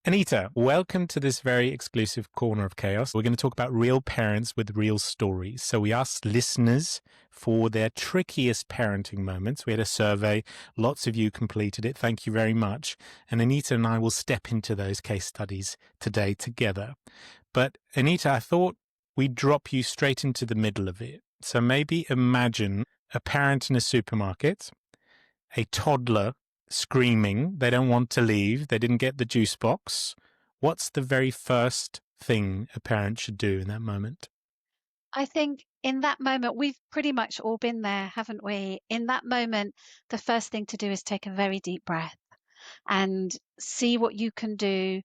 Anita, welcome to this very exclusive corner of chaos. We're going to talk about real parents with real stories. So we asked listeners for their trickiest parenting moments. We had a survey. Lots of you completed it. Thank you very much. And Anita and I will step into those case studies today together. But Anita, I thought we'd drop you straight into the middle of it. So maybe imagine a parent in a supermarket, a toddler screaming, they don't want to leave, they didn't get the juice box. What's the very first thing a parent should do in that moment? I think in that moment, we've pretty much all been there, haven't we? In that moment, the first thing to do is take a very deep breath and see what you can do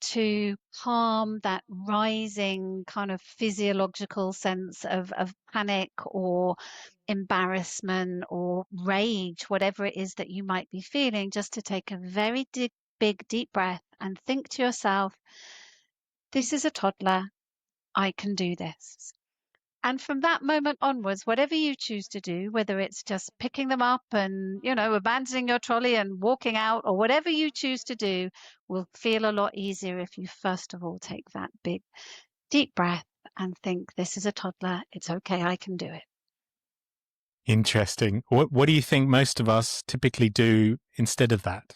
to calm that rising kind of physiological sense of panic or embarrassment or rage, whatever it is that you might be feeling, just to take a very big, deep breath and think to yourself, this is a toddler. I can do this. And from that moment onwards, whatever you choose to do, whether it's just picking them up and, abandoning your trolley and walking out, or whatever you choose to do, will feel a lot easier if you first of all take that big, deep breath and think, this is a toddler. It's okay. I can do it. Interesting. What do you think most of us typically do instead of that?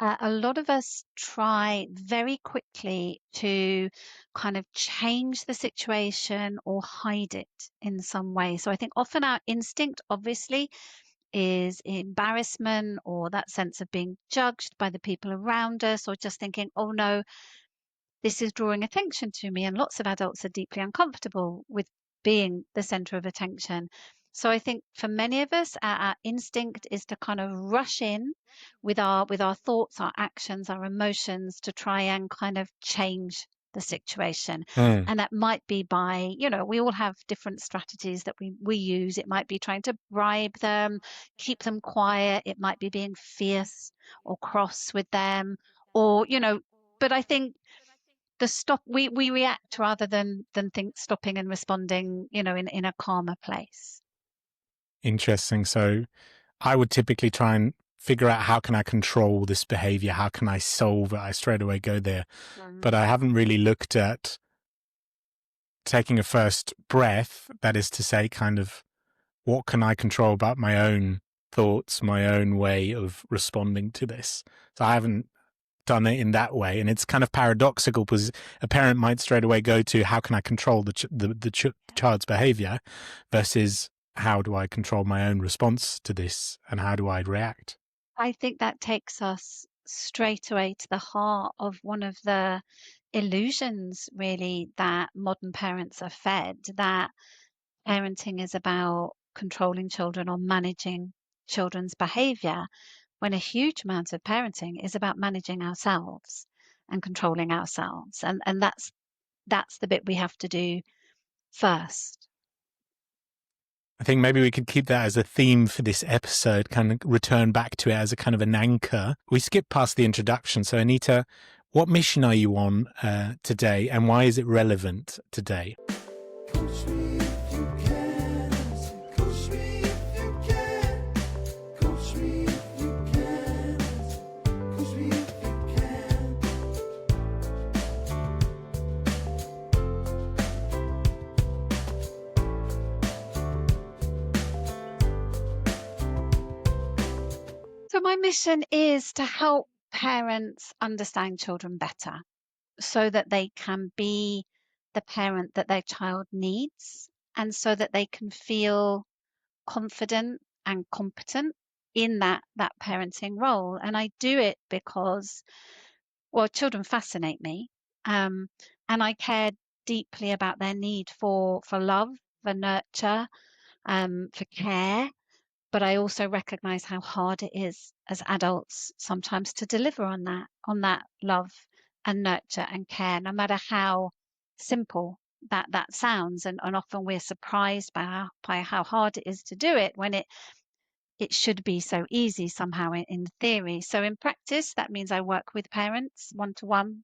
A lot of us try very quickly to kind of change the situation or hide it in some way. So I think often our instinct, obviously, is embarrassment or that sense of being judged by the people around us, or just thinking, oh no, this is drawing attention to me. And lots of adults are deeply uncomfortable with being the center of attention. So I think for many of us, our instinct is to kind of rush in with our thoughts, our actions, our emotions to try and kind of change the situation. Mm. And that might be by, we all have different strategies that we use. It might be trying to bribe them, keep them quiet. It might be being fierce or cross with them, or, but I think we react rather than think stopping and responding, in a calmer place. Interesting. So I would typically try and figure out how can I control this behavior? How can I solve it? I straight away go there. But I haven't really looked at taking a first breath. That is to say, kind of, what can I control about my own thoughts, my own way of responding to this? So I haven't done it in that way. And it's kind of paradoxical because a parent might straight away go to how can I control the child's behavior versus how do I control my own response to this and how do I react? I think that takes us straight away to the heart of one of the illusions, really, that modern parents are fed, that parenting is about controlling children or managing children's behavior, when a huge amount of parenting is about managing ourselves and controlling ourselves. And that's the bit we have to do first. I think maybe we could keep that as a theme for this episode, kind of return back to it as a kind of an anchor. We skipped past the introduction. So, Anita, what mission are you on today and why is it relevant today? So my mission is to help parents understand children better so that they can be the parent that their child needs, and so that they can feel confident and competent in that parenting role. And I do it because, well, children fascinate me, and I care deeply about their need for love, for nurture, for care. But I also recognize how hard it is as adults sometimes to deliver on that love and nurture and care, no matter how simple that sounds. And often we're surprised by how hard it is to do it when it should be so easy somehow in theory. So in practice, that means I work with parents one-to-one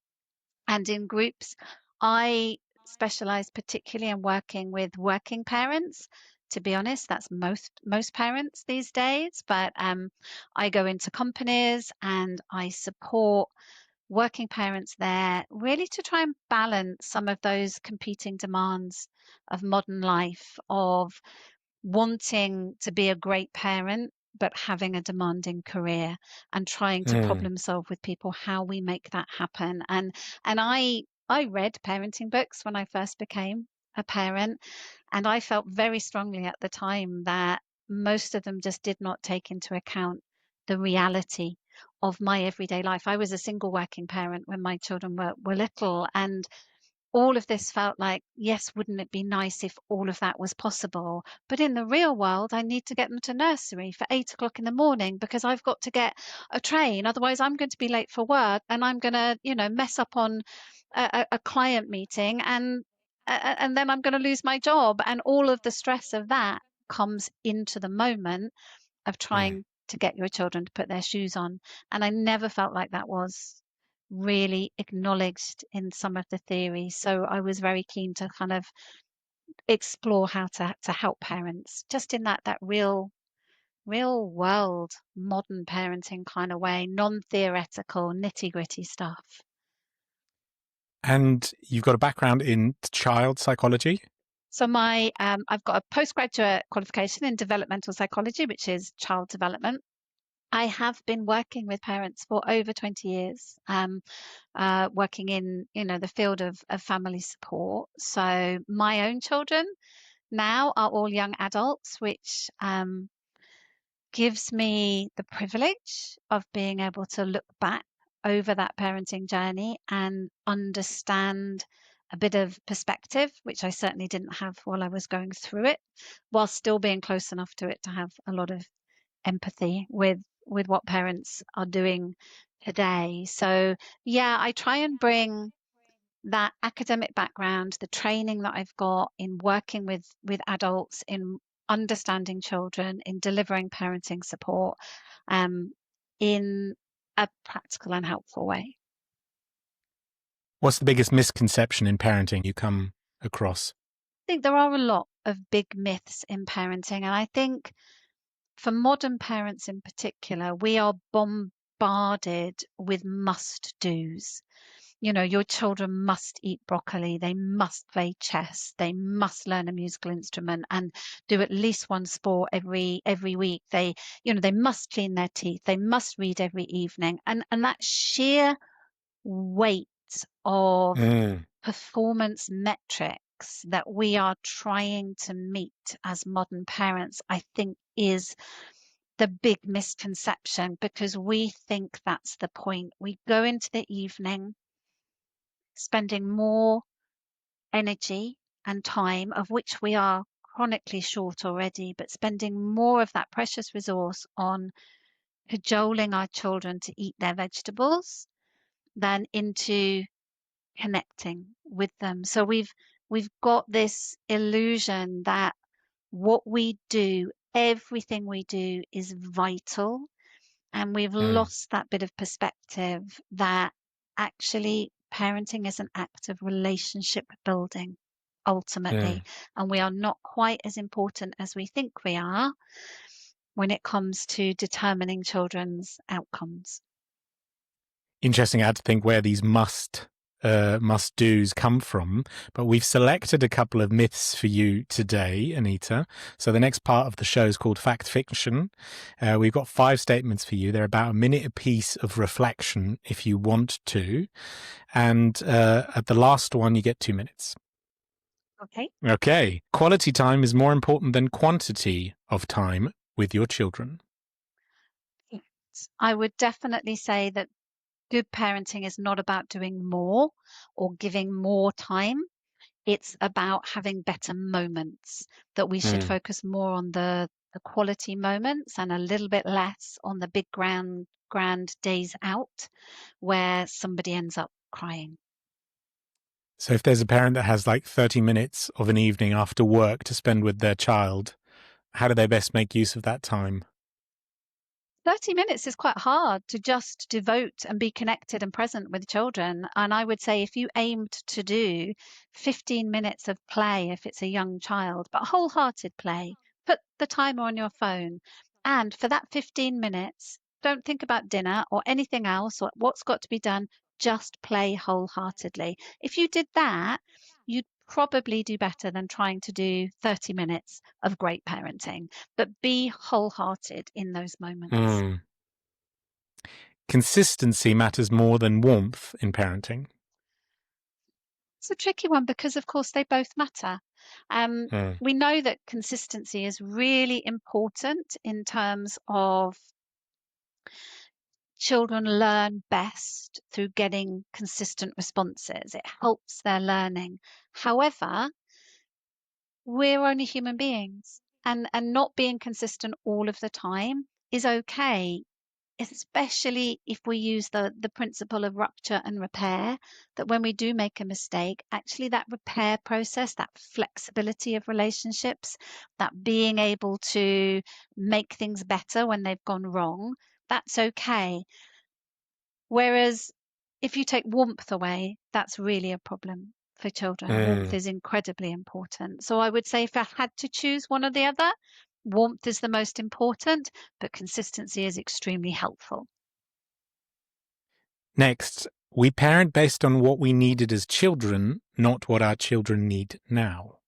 and in groups. I specialize particularly in working with working parents. To be honest, that's most parents these days. But I go into companies and I support working parents there, really to try and balance some of those competing demands of modern life, of wanting to be a great parent, but having a demanding career, and trying to Mm. problem solve with people how we make that happen. And I read parenting books when I first became a parent, and I felt very strongly at the time that most of them just did not take into account the reality of my everyday life. I was a single working parent when my children were little, and all of this felt like, yes, wouldn't it be nice if all of that was possible? But in the real world, I need to get them to nursery for 8 o'clock in the morning because I've got to get a train. Otherwise, I'm going to be late for work and I'm going to, mess up on a client meeting, and then I'm going to lose my job. And all of the stress of that comes into the moment of Mm. trying to get your children to put their shoes on. And I never felt like that was really acknowledged in some of the theories. So I was very keen to kind of explore how to help parents just in that real world modern parenting kind of way, non-theoretical, nitty-gritty stuff. And you've got a background in child psychology. So I've got a postgraduate qualification in developmental psychology, which is child development. I have been working with parents for over 20 years, working in, the field of family support. So my own children now are all young adults, which gives me the privilege of being able to look back over that parenting journey and understand a bit of perspective, which I certainly didn't have while I was going through it, while still being close enough to it to have a lot of empathy with what parents are doing today. So yeah, I try and bring that academic background, the training that I've got in working with adults, in understanding children, in delivering parenting support, um, in a practical and helpful way. What's the biggest misconception in parenting you come across? I think there are a lot of big myths in parenting, and I think for modern parents in particular, we are bombarded with must do's. Your children must eat broccoli, they must play chess, they must learn a musical instrument and do at least one sport every week. They must clean their teeth, they must read every evening. And that sheer weight of Mm. performance metrics that we are trying to meet as modern parents, I think is the big misconception, because we think that's the point. We go into the evening spending more energy and time, of which we are chronically short already, but spending more of that precious resource on cajoling our children to eat their vegetables than into connecting with them. So we've got this illusion that what we do, everything we do is vital, and we've Mm. lost that bit of perspective that actually parenting is an act of relationship building ultimately, Mm. and we are not quite as important as we think we are when it comes to determining children's outcomes. Interesting. I had to think where these must do's come from, but we've selected a couple of myths for you today, Anita. So the next part of the show is called Fact Fiction. We've got 5 statements for you. They're about a minute apiece of reflection if you want to. And at the last one, you get 2 minutes. Okay. Okay. Quality time is more important than quantity of time with your children. I would definitely say that good parenting is not about doing more or giving more time. It's about having better moments, that we should Mm. focus more on the quality moments and a little bit less on the big grand days out where somebody ends up crying. So if there's a parent that has like 30 minutes of an evening after work to spend with their child, how do they best make use of that time? 30 minutes is quite hard to just devote and be connected and present with children. And I would say if you aimed to do 15 minutes of play, if it's a young child, but wholehearted play, put the timer on your phone. And for that 15 minutes, don't think about dinner or anything else or what's got to be done. just play wholeheartedly. If you did that, you'd probably do better than trying to do 30 minutes of great parenting. But be wholehearted in those moments. Mm. Consistency matters more than warmth in parenting. It's a tricky one because, of course, they both matter. Um, Mm. we know that consistency is really important in terms of children learn best through getting consistent responses. It helps their learning. However, we're only human beings, and not being consistent all of the time is okay, especially if we use the principle of rupture and repair, that when we do make a mistake, actually that repair process, that flexibility of relationships, that being able to make things better when they've gone wrong, that's okay. Whereas if you take warmth away, that's really a problem for children. Warmth Mm. is incredibly important. So I would say if I had to choose one or the other, warmth is the most important, but consistency is extremely helpful. Next, we parent based on what we needed as children, not what our children need now.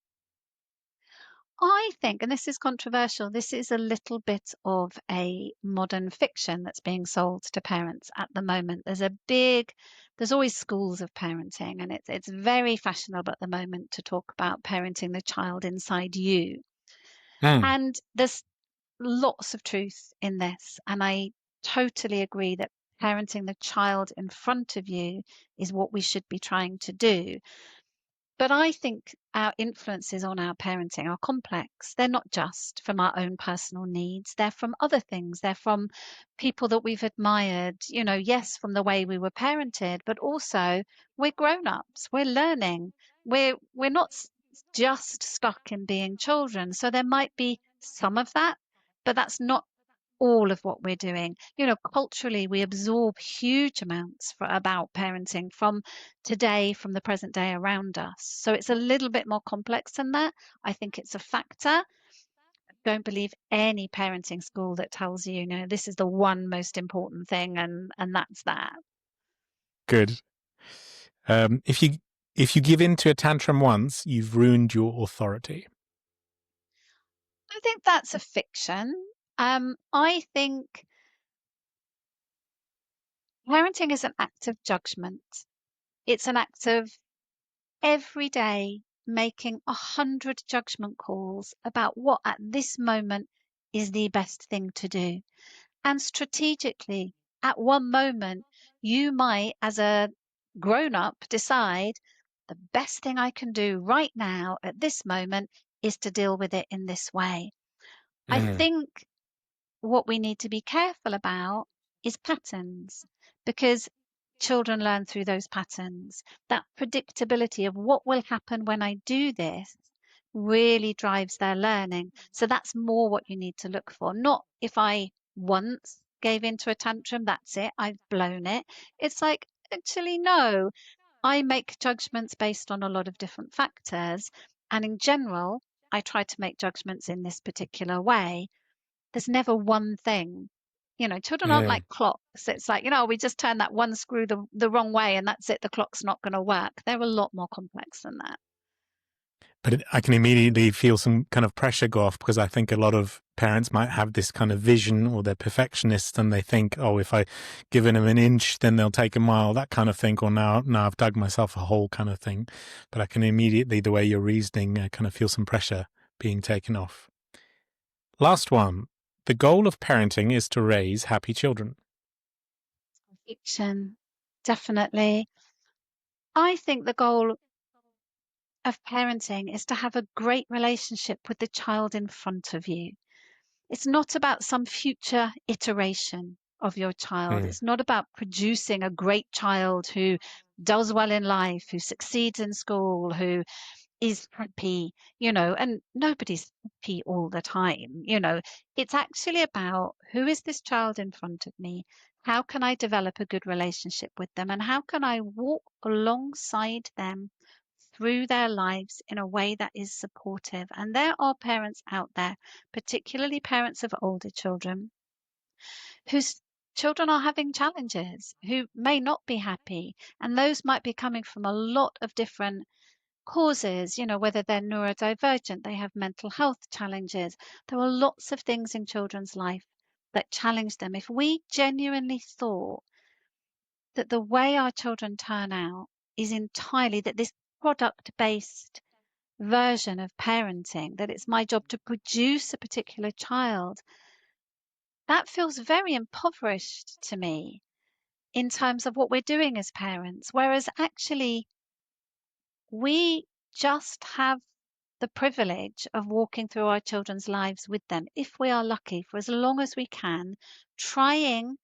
I think, and this is controversial, this is a little bit of a modern fiction that's being sold to parents at the moment. There's always schools of parenting, and it's very fashionable at the moment to talk about parenting the child inside you. Mm. And there's lots of truth in this. And I totally agree that parenting the child in front of you is what we should be trying to do. But I think our influences on our parenting are complex. They're not just from our own personal needs, they're from other things. They're from people that we've admired, yes, from the way we were parented, but also we're grown-ups, we're learning. We're not just stuck in being children. So there might be some of that, but that's not all of what we're doing. Culturally, we absorb huge amounts about parenting from today, from the present day around us. So it's a little bit more complex than that. I think it's a factor. Don't believe any parenting school that tells you, this is the one most important thing, and that's that. Good. If you give in to a tantrum once, you've ruined your authority. I think that's a fiction. I think parenting is an act of judgment. It's an act of every day making 100 judgment calls about what at this moment is the best thing to do. And strategically, at one moment, you might, as a grown up, decide the best thing I can do right now at this moment is to deal with it in this way. I Mm. think what we need to be careful about is patterns, because children learn through those patterns. That predictability of what will happen when I do this really drives their learning. So that's more what you need to look for. Not if I once gave into a tantrum, that's it, I've blown it. It's like, actually, no, I make judgments based on a lot of different factors. And in general, I try to make judgments in this particular way. There's never one thing. Children aren't Mm. like clocks. It's like, we just turn that one screw the wrong way and that's it. The clock's not going to work. They're a lot more complex than that. But I can immediately feel some kind of pressure go off, because I think a lot of parents might have this kind of vision, or they're perfectionists and they think, oh, if I give them an inch, then they'll take a mile, that kind of thing, or now I've dug myself a hole kind of thing. But I can immediately, the way you're reasoning, kind of feel some pressure being taken off. Last one. The goal of parenting is to raise happy children. Fiction, definitely. I think the goal of parenting is to have a great relationship with the child in front of you. It's not about some future iteration of your child. Mm. It's not about producing a great child who does well in life, who succeeds in school, who is happy, and nobody's happy all the time. It's actually about, who is this child in front of me? How can I develop a good relationship with them? And how can I walk alongside them through their lives in a way that is supportive? And there are parents out there, particularly parents of older children, whose children are having challenges, who may not be happy, and those might be coming from a lot of different causes, whether they're neurodivergent, they have mental health challenges. There are lots of things in children's life that challenge them. If we genuinely thought that the way our children turn out is entirely that this product-based version of parenting, that it's my job to produce a particular child, that feels very impoverished to me in terms of what we're doing as parents. Whereas actually, we just have the privilege of walking through our children's lives with them, if we are lucky, for as long as we can, trying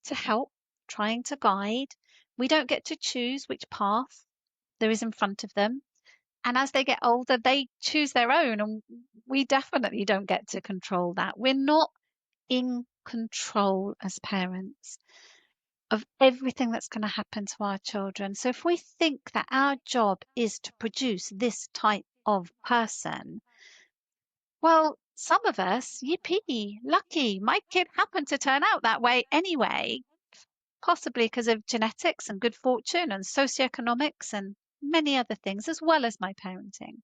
to help, trying to guide. We don't get to choose which path there is in front of them. And as they get older, they choose their own. And we definitely don't get to control that. We're not in control as parents of everything that's going to happen to our children. So if we think that our job is to produce this type of person, well, some of us, yippee, lucky. My kid happened to turn out that way anyway, possibly because of genetics and good fortune and socioeconomics and many other things, as well as my parenting.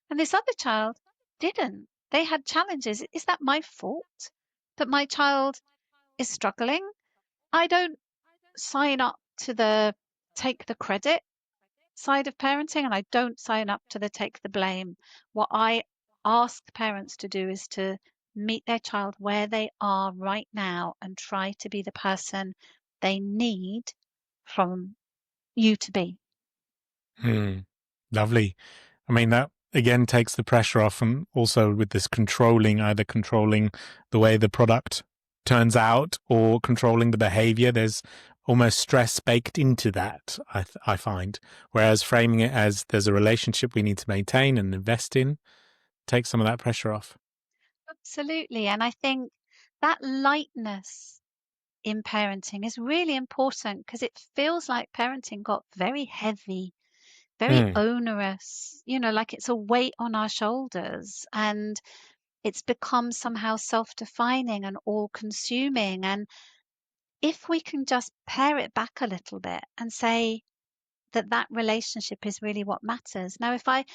And this other child didn't. They had challenges. Is that my fault that my child is struggling? I don't sign up to the take the credit side of parenting, and I don't sign up to the take the blame. What I ask parents to do is to meet their child where they are right now and try to be the person they need from you to be. Lovely. I mean, that again takes the pressure off, and also with this either controlling the way the product turns out or controlling the behavior, there's almost stress baked into that, I find. Whereas framing it as there's a relationship we need to maintain and invest in takes some of that pressure off. Absolutely. And I think that lightness in parenting is really important, because it feels like parenting got very heavy, very onerous, like it's a weight on our shoulders, and it's become somehow self-defining and all-consuming. And if we can just pare it back a little bit and say that relationship is really what matters. Now, if I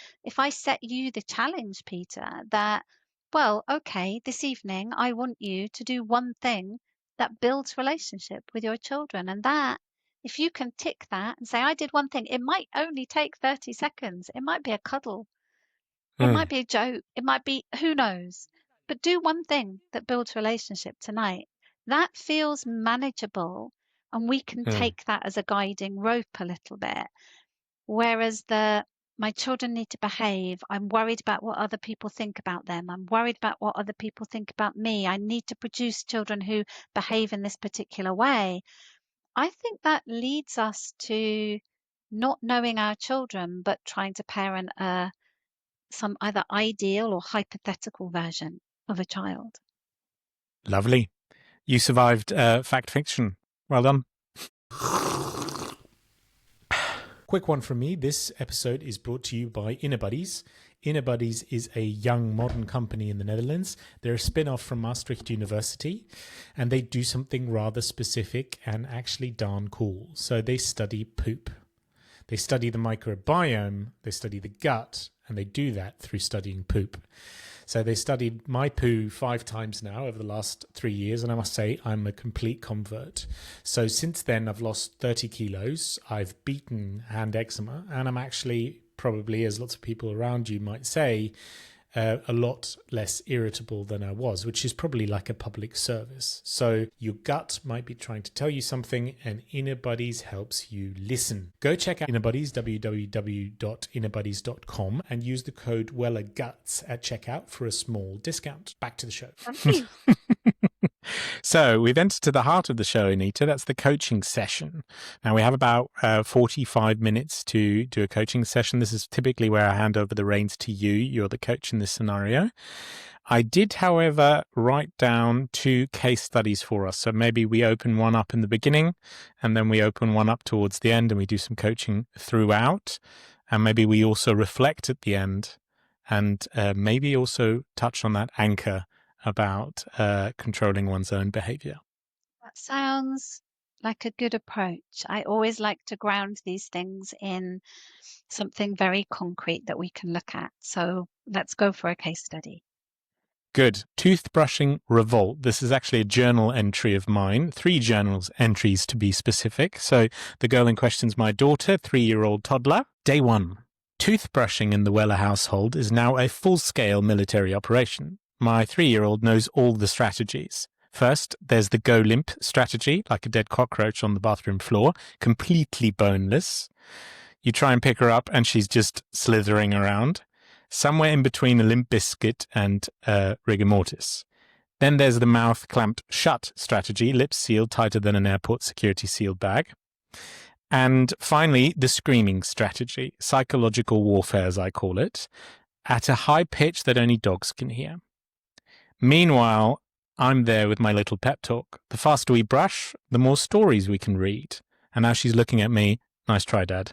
set you the challenge, Peter, that, well, okay, this evening I want you to do one thing that builds relationship with your children, and that, if you can tick that and say, I did one thing, it might only take 30 seconds. It might be a cuddle. It might be a joke. It might be, who knows? But do one thing that builds relationship tonight. That feels manageable, and we can take that as a guiding rope a little bit. Whereas my children need to behave. I'm worried about what other people think about them. I'm worried about what other people think about me. I need to produce children who behave in this particular way. I think that leads us to not knowing our children, but trying to parent some either ideal or hypothetical version of a child. Lovely. You survived fact fiction. Well done. Quick one from me. This episode is brought to you by Inner Buddies. Inner Buddies is a young modern company in the Netherlands. They're a spin-off from Maastricht University, and they do something rather specific and actually darn cool. So they study poop. They study the microbiome, they study the gut, and they do that through studying poop. So they studied my poo 5 times now over the last 3 years, and I must say I'm a complete convert. So since then I've lost 30 kilos, I've beaten hand eczema, and I'm actually probably, as lots of people around you might say, a lot less irritable than I was, which is probably like a public service. So your gut might be trying to tell you something, and Inner Buddies helps you listen. Go check out Inner Buddies, www.innerbuddies.com, and use the code WellerGuts at checkout for a small discount. Back to the show. Thank you. So we've entered to the heart of the show, Anita. That's the coaching session. Now we have about 45 minutes to do a coaching session. This is typically where I hand over the reins to you. You're the coach in this scenario. I did, however, write down 2 case studies for us. So maybe we open one up in the beginning, and then we open one up towards the end, and we do some coaching throughout. And maybe we also reflect at the end, and maybe also touch on that anchor about controlling one's own behavior. That sounds like a good approach. I always like to ground these things in something very concrete that we can look at. So let's go for a case study. Good. Toothbrushing Revolt. This is actually a journal entry of mine, 3 journals entries to be specific. So the girl in question's my daughter, 3-year-old toddler. Day 1. Toothbrushing in the Weller household is now a full-scale military operation. My 3-year-old knows all the strategies. First, there's the go limp strategy, like a dead cockroach on the bathroom floor, completely boneless. You try and pick her up and she's just slithering around, somewhere in between a limp biscuit and rigor mortis. Then there's the mouth clamped shut strategy, lips sealed tighter than an airport security sealed bag. And finally, the screaming strategy, psychological warfare as I call it, at a high pitch that only dogs can hear. Meanwhile, I'm there with my little pep talk. The faster we brush, the more stories we can read. And now she's looking at me. Nice try, Dad.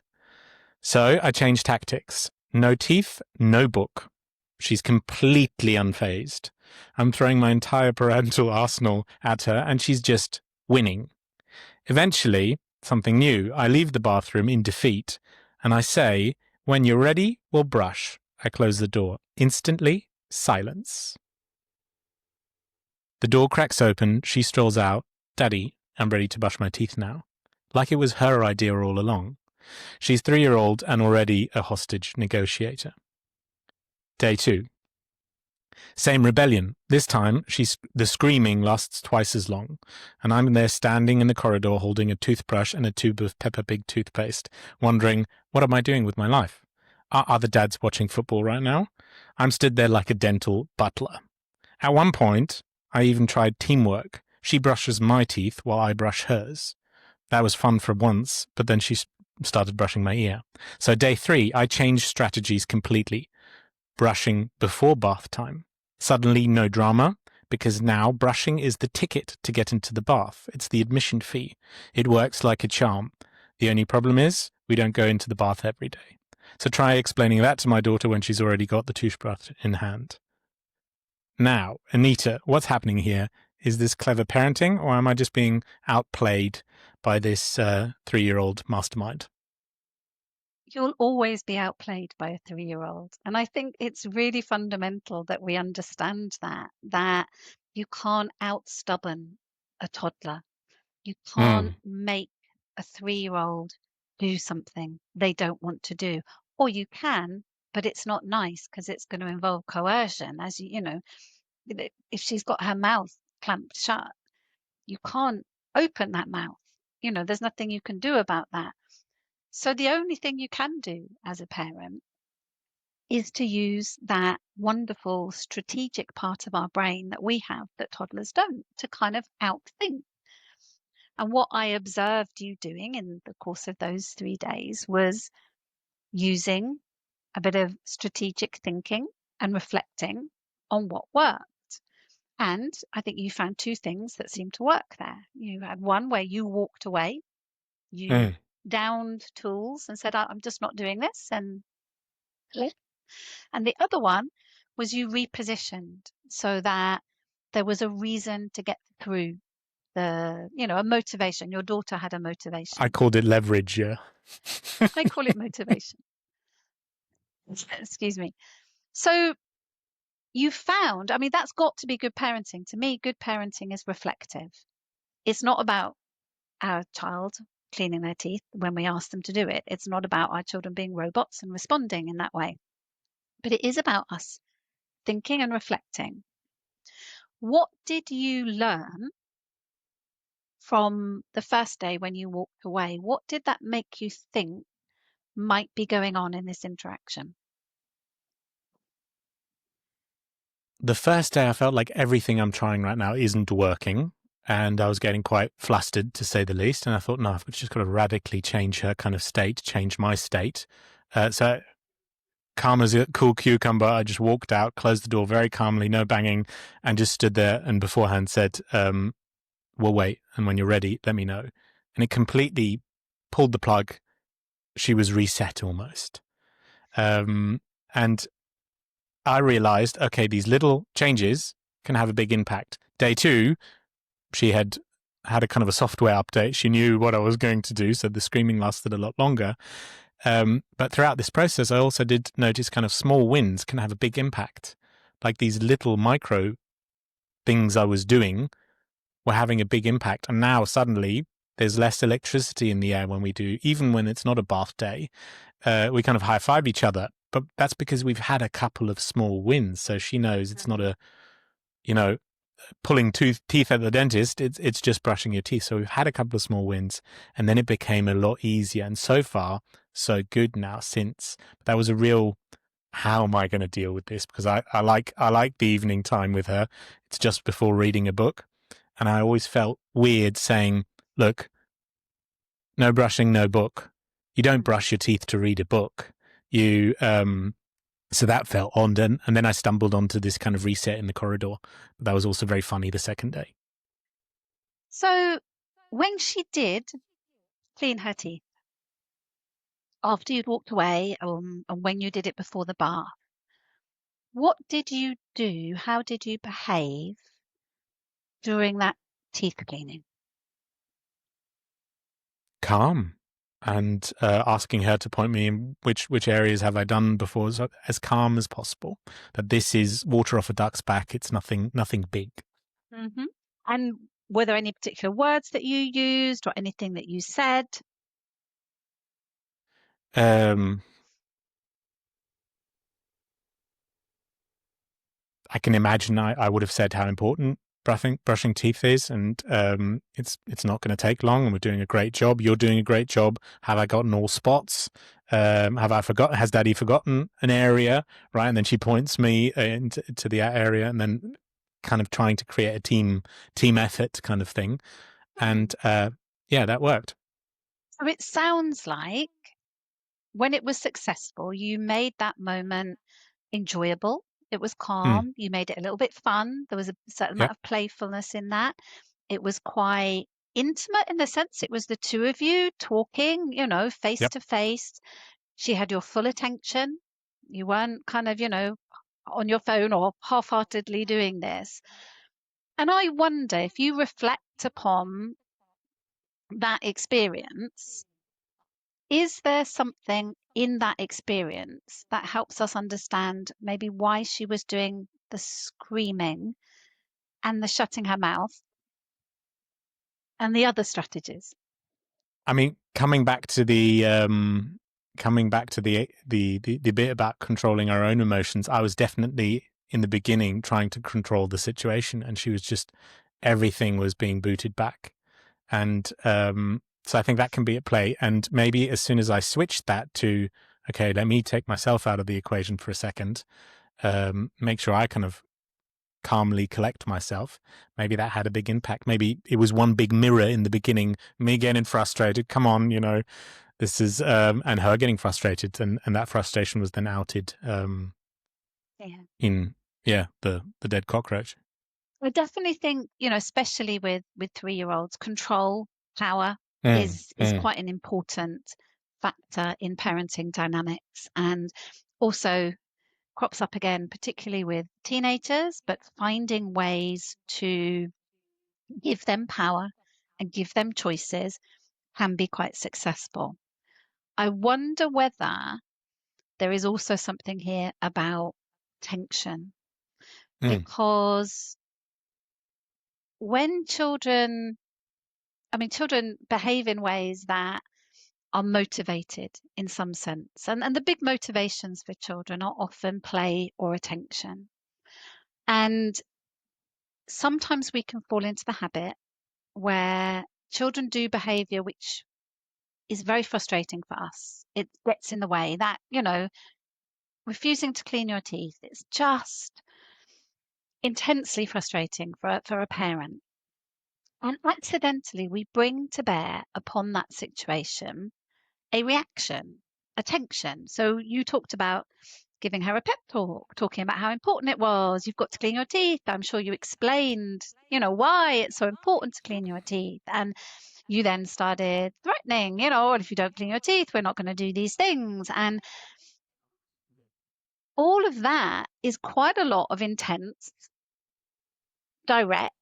So I changed tactics. No teeth, no book. She's completely unfazed. I'm throwing my entire parental arsenal at her, and she's just winning. Eventually, something new. I leave the bathroom in defeat, and I say, "When you're ready, we'll brush." I close the door. Instantly, silence. The door cracks open. She strolls out. "Daddy, I'm ready to brush my teeth now." Like it was her idea all along. She's 3-year-old and already a hostage negotiator. Day 2. Same rebellion. This time, the screaming lasts twice as long, and I'm there standing in the corridor holding a toothbrush and a tube of Peppa Pig toothpaste, wondering, what am I doing with my life? Are other dads watching football right now? I'm stood there like a dental butler. At one point, I even tried teamwork. She brushes my teeth while I brush hers. That was fun for once, but then she started brushing my ear. So day 3, I changed strategies completely. Brushing before bath time. Suddenly no drama, because now brushing is the ticket to get into the bath. It's the admission fee. It works like a charm. The only problem is we don't go into the bath every day. So try explaining that to my daughter when she's already got the toothbrush in hand. Now, Anita, what's happening here? Is this clever parenting, or am I just being outplayed by this 3-year-old mastermind? You'll always be outplayed by a 3-year-old. And I think it's really fundamental that we understand that you can't out-stubborn a toddler. You can't make a 3-year-old do something they don't want to do. Or you can, but it's not nice because it's going to involve coercion. As you know, if she's got her mouth clamped shut, you can't open that mouth. There's nothing you can do about that. So the only thing you can do as a parent is to use that wonderful strategic part of our brain that we have that toddlers don't, to kind of outthink. And what I observed you doing in the course of those 3 days was using a bit of strategic thinking and reflecting on what worked. And I think you found 2 things that seemed to work there. You had one where you walked away, you downed tools and said, "I'm just not doing this." And the other one was you repositioned so that there was a reason to get through a motivation. Your daughter had a motivation. I called it leverage, yeah. I call it motivation. Excuse me. So you found, that's got to be good parenting. To me, good parenting is reflective. It's not about our child cleaning their teeth when we ask them to do it. It's not about our children being robots and responding in that way. But it is about us thinking and reflecting. What did you learn from the first day when you walked away? What did that make you think might be going on in this interaction? The first day I felt like everything I'm trying right now isn't working, and I was getting quite flustered, to say the least. And I thought, no, I've just got to radically change her kind of state, change my state. So calm as a cool cucumber, I just walked out, closed the door very calmly, no banging, and just stood there and beforehand said, we'll wait, and when you're ready, let me know. And it completely pulled the plug. She was reset almost. And I realized, okay, these little changes can have a big impact. Day 2, she had had a kind of a software update. She knew what I was going to do, so the screaming lasted a lot longer. But throughout this process, I also did notice kind of small wins can have a big impact. Like these little micro things I was doing were having a big impact. And now suddenly there's less electricity in the air when we do, even when it's not a bath day. We kind of high five each other. But that's because we've had a couple of small wins. So she knows it's not a, pulling teeth at the dentist. It's just brushing your teeth. So we've had a couple of small wins, and then it became a lot easier. And so far, so good now since. But that was a real, how am I going to deal with this? Because I like the evening time with her. It's just before reading a book. And I always felt weird saying, look, no brushing, no book. You don't brush your teeth to read a book. So that felt odd. And then I stumbled onto this kind of reset in the corridor. But that was also very funny the second day. So when she did clean her teeth, after you'd walked away, and when you did it before the bath, what did you do? How did you behave during that teeth cleaning? Calm. And asking her to point me in which areas have I done before, so as calm as possible. That this is water off a duck's back. It's nothing big. Mm-hmm. And were there any particular words that you used or anything that you said? I can imagine I would have said how important brushing teeth is, and it's not going to take long, and we're doing a great job. You're doing a great job. Have I gotten all spots? Have I forgotten? Has Daddy forgotten an area? Right, and then she points me to the area, and then kind of trying to create a team effort kind of thing, and yeah, that worked. So it sounds like when it was successful, you made that moment enjoyable. It was Mm, calm. You made it a little bit fun. There was a certain amount yep, of playfulness in that. It was quite intimate in the sense it was the two of you talking, face yep. to face. She had your full attention. You weren't kind of, on your phone or half-heartedly doing this. And I wonder if you reflect upon that experience, is there something in that experience that helps us understand maybe why she was doing the screaming and the shutting her mouth and the other strategies? I mean, coming back to the bit about controlling our own emotions, I was definitely in the beginning trying to control the situation, and she was just, everything was being booted back, and so I think that can be at play. And maybe as soon as I switched that to, okay, let me take myself out of the equation for a second, make sure I kind of calmly collect myself, maybe that had a big impact. Maybe it was one big mirror in the beginning, me getting frustrated, come on, this is and her getting frustrated, and that frustration was then outed Yeah. in, yeah, the dead cockroach. I definitely think, especially with 3-year-olds, control, power Mm, is mm. quite an important factor in parenting dynamics, and also crops up again, particularly with teenagers, but finding ways to give them power and give them choices can be quite successful. I wonder whether there is also something here about tension, Mm. because when children behave in ways that are motivated in some sense. And the big motivations for children are often play or attention. And sometimes we can fall into the habit where children do behavior which is very frustrating for us. It gets in the way that, refusing to clean your teeth. It's just intensely frustrating for a parent. And accidentally, we bring to bear upon that situation a reaction, a tension. So you talked about giving her a pep talk, talking about how important it was. You've got to clean your teeth. I'm sure you explained, why it's so important to clean your teeth. And you then started threatening, well, if you don't clean your teeth, we're not going to do these things. And all of that is quite a lot of intense, direct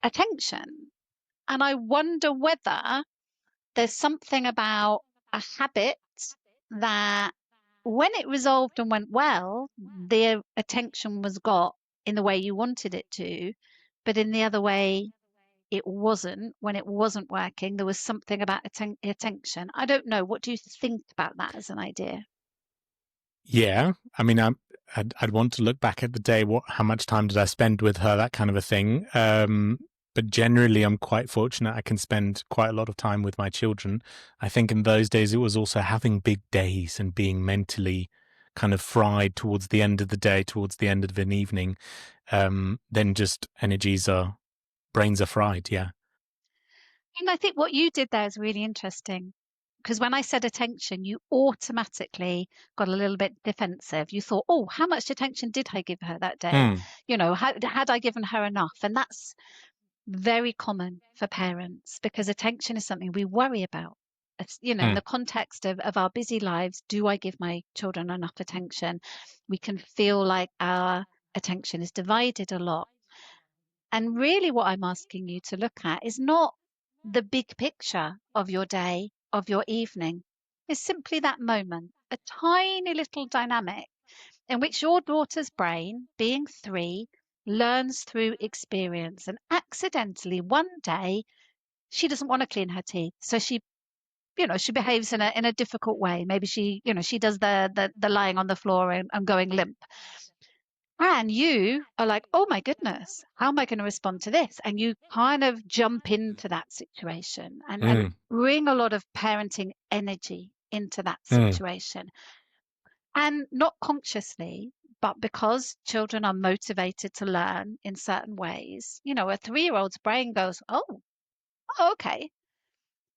attention. And I wonder whether there's something about a habit that when it resolved and went well, the attention was got in the way you wanted it to, but in the other way, it wasn't. When it wasn't working, there was something about attention. I don't know. What do you think about that as an idea? Yeah, I mean, I'd want to look back at the day. How much time did I spend with her? That kind of a thing. But generally, I'm quite fortunate. I can spend quite a lot of time with my children. I think in those days, it was also having big days and being mentally kind of fried towards the end of the day, towards the end of an evening. Then just brains are fried. Yeah. And I think what you did there is really interesting because when I said attention, you automatically got a little bit defensive. You thought, oh, how much attention did I give her that day? Mm, Had I given her enough? And that's very common for parents because attention is something we worry about. In mm, the context of our busy lives, do I give my children enough attention? We can feel like our attention is divided a lot. And really, what I'm asking you to look at is not the big picture of your day, of your evening. It's simply that moment, a tiny little dynamic in which your daughter's brain, being 3, learns through experience. And accidentally, one day, she doesn't want to clean her teeth. So she behaves in a difficult way. Maybe she does the lying on the floor and going limp. And you are like, oh my goodness, how am I going to respond to this? And you kind of jump into that situation and mm, bring a lot of parenting energy into that mm, situation. And not consciously, but because children are motivated to learn in certain ways, a 3-year-old's brain goes, oh, okay,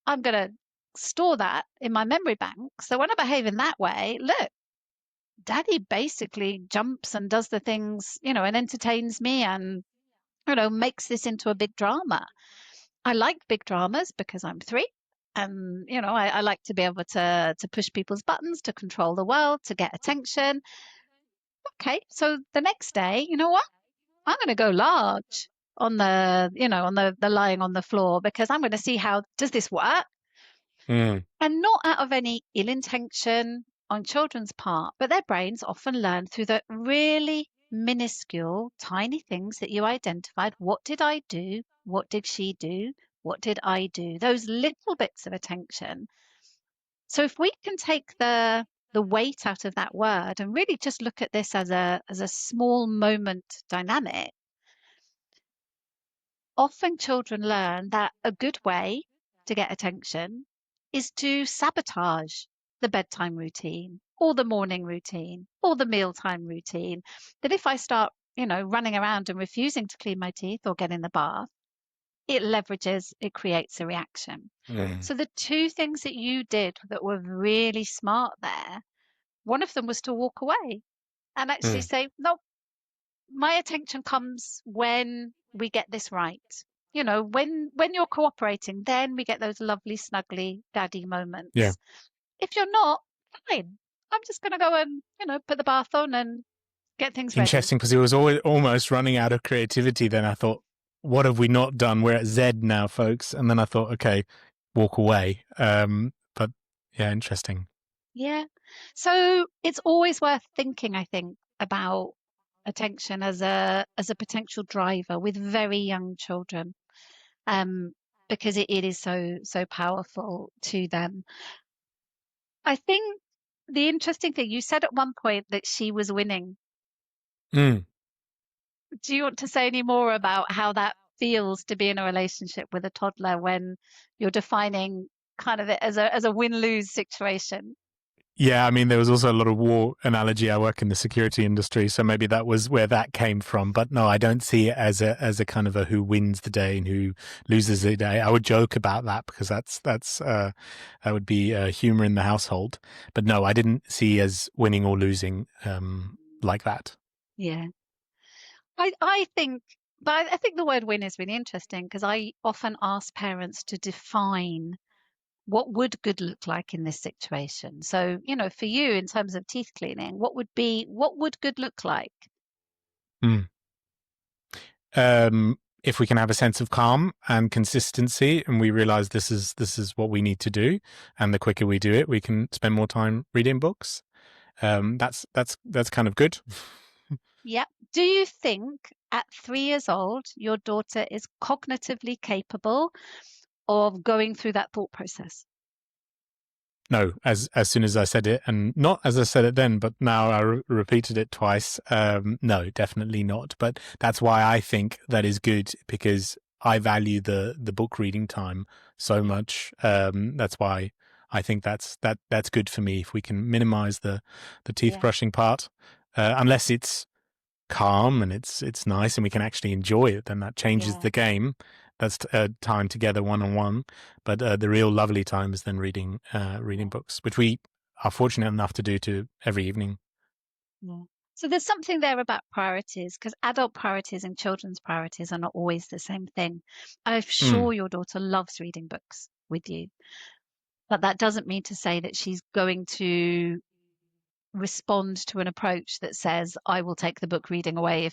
I'm going to store that in my memory bank. So when I behave in that way, look, daddy basically jumps and does the things, and entertains me and, makes this into a big drama. I like big dramas because I'm 3. And, I like to be able to push people's buttons, to control the world, to get attention. Okay, so the next day, you know what? I'm going to go large on the lying on the floor because I'm going to see how does this work? mm. And not out of any ill intention on children's part, but their brains often learn through the really minuscule, tiny things that you identified. What did I do? What did she do? What did I do? Those little bits of attention. So if we can take the weight out of that word and really just look at this as a small moment dynamic, often children learn that a good way to get attention is to sabotage the bedtime routine or the morning routine or the mealtime routine. That if I start, running around and refusing to clean my teeth or get in the bath, it leverages, it creates a reaction. Mm. So the two things that you did that were really smart there, one of them was to walk away and actually Mm. say, no, my attention comes when we get this right. When you're cooperating, then we get those lovely snuggly daddy Yeah. moments. If you're not, fine. I'm just going to go and, put the bath on and get things ready. Interesting, because he was always almost running out of creativity. Then I thought, what have we not done? We're at Z now, folks. And then I thought, okay, walk away. But yeah, interesting. Yeah. So it's always worth thinking, I think, about attention as a potential driver with very young children, um, because it is so powerful to them. I think the interesting thing, you said at one point that she was winning. Mm. Do you want to say any more about how that feels to be in a relationship with a toddler when you're defining kind of it as a win-lose situation? Yeah, I mean, there was also a lot of war analogy. I work in the security industry, so maybe that was where that came from. But no, I don't see it as a kind of a who wins the day and who loses the day. I would joke about that because that would be humor in the household. But no, I didn't see as winning or losing like that. Yeah. I think, but I think the word win is really interesting because I often ask parents to define what would good look like in this situation. So, for you in terms of teeth cleaning, what would good look like? Mm. if we can have a sense of calm and consistency, and we realize this is what we need to do, and the quicker we do it, we can spend more time reading books. That's kind of good. Yep. Do you think at 3 years old, your daughter is cognitively capable of going through that thought process? No, as soon as I said it, and not as I said it then, but now I repeated it twice. No, definitely not. But that's why I think that is good, because I value the book reading time so much. That's why I think that's good for me. If we can minimize the teeth brushing part, unless it's calm and it's nice and we can actually enjoy it, then that changes the game. That's time together one-on-one. But the real lovely time is then reading books, which we are fortunate enough to do every evening. Yeah. So there's something there about priorities, because adult priorities and children's priorities are not always the same thing. I'm sure your daughter loves reading books with you, but that doesn't mean to say that she's going to respond to an approach that says, I will take the book reading away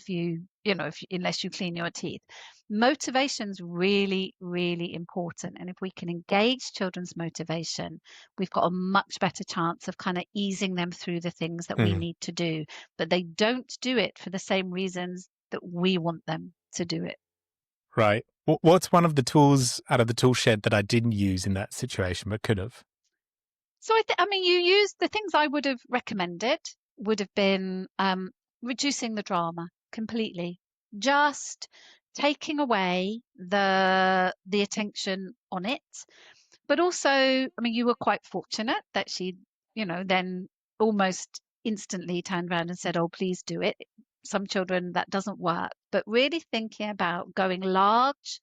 unless you clean your teeth. Motivation's really, really important. And if we can engage children's motivation, we've got a much better chance of kind of easing them through the things that we need to do. But they don't do it for the same reasons that we want them to do it. Right. What's one of the tools out of the tool shed that I didn't use in that situation but could have? So I mean, you used the things I would have recommended would have been reducing the drama completely, just taking away the attention on it. But also, I mean, you were quite fortunate that she, then almost instantly turned around and said, "Oh, please do it." Some children that doesn't work, but really thinking about going large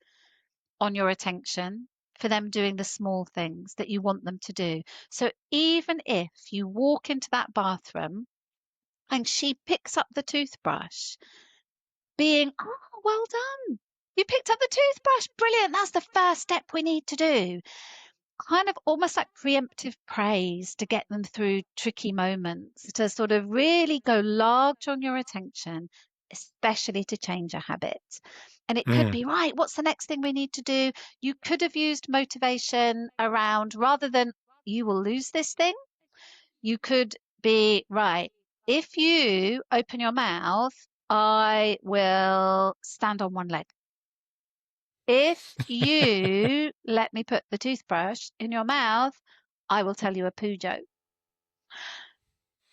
on your attention for them doing the small things that you want them to do. So even if you walk into that bathroom and she picks up the toothbrush, being, oh, well done. You picked up the toothbrush. Brilliant. That's the first step we need to do. Kind of almost like preemptive praise to get them through tricky moments, to sort of really go large on your attention, especially to change a habit. And it could be, right, what's the next thing we need to do? You could have used motivation around, rather than you will lose this thing, you could be, right, if you open your mouth, I will stand on one leg. If you let me put the toothbrush in your mouth, I will tell you a poo joke.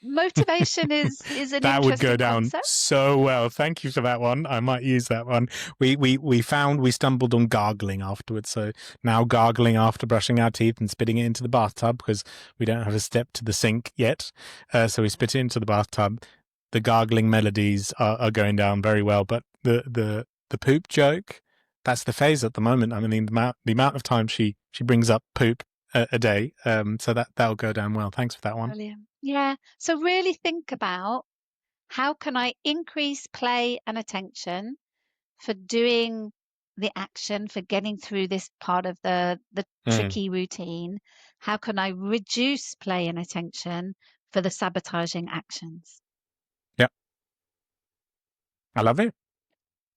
Motivation is an that would go interesting down concept. so well. Thank you for that one. I might use that one. We stumbled on gargling afterwards. So now gargling after brushing our teeth and spitting it into the bathtub, because we don't have a step to the sink yet. So we spit it into the bathtub. The gargling melodies are going down very well. But the poop joke, that's the phase at the moment. I mean, the amount of time she brings up poop a day. So that'll go down well. Thanks for that one. Brilliant. Yeah. So really think about, how can I increase play and attention for doing the action, for getting through this part of the tricky routine? How can I reduce play and attention for the sabotaging actions? Yep. I love it.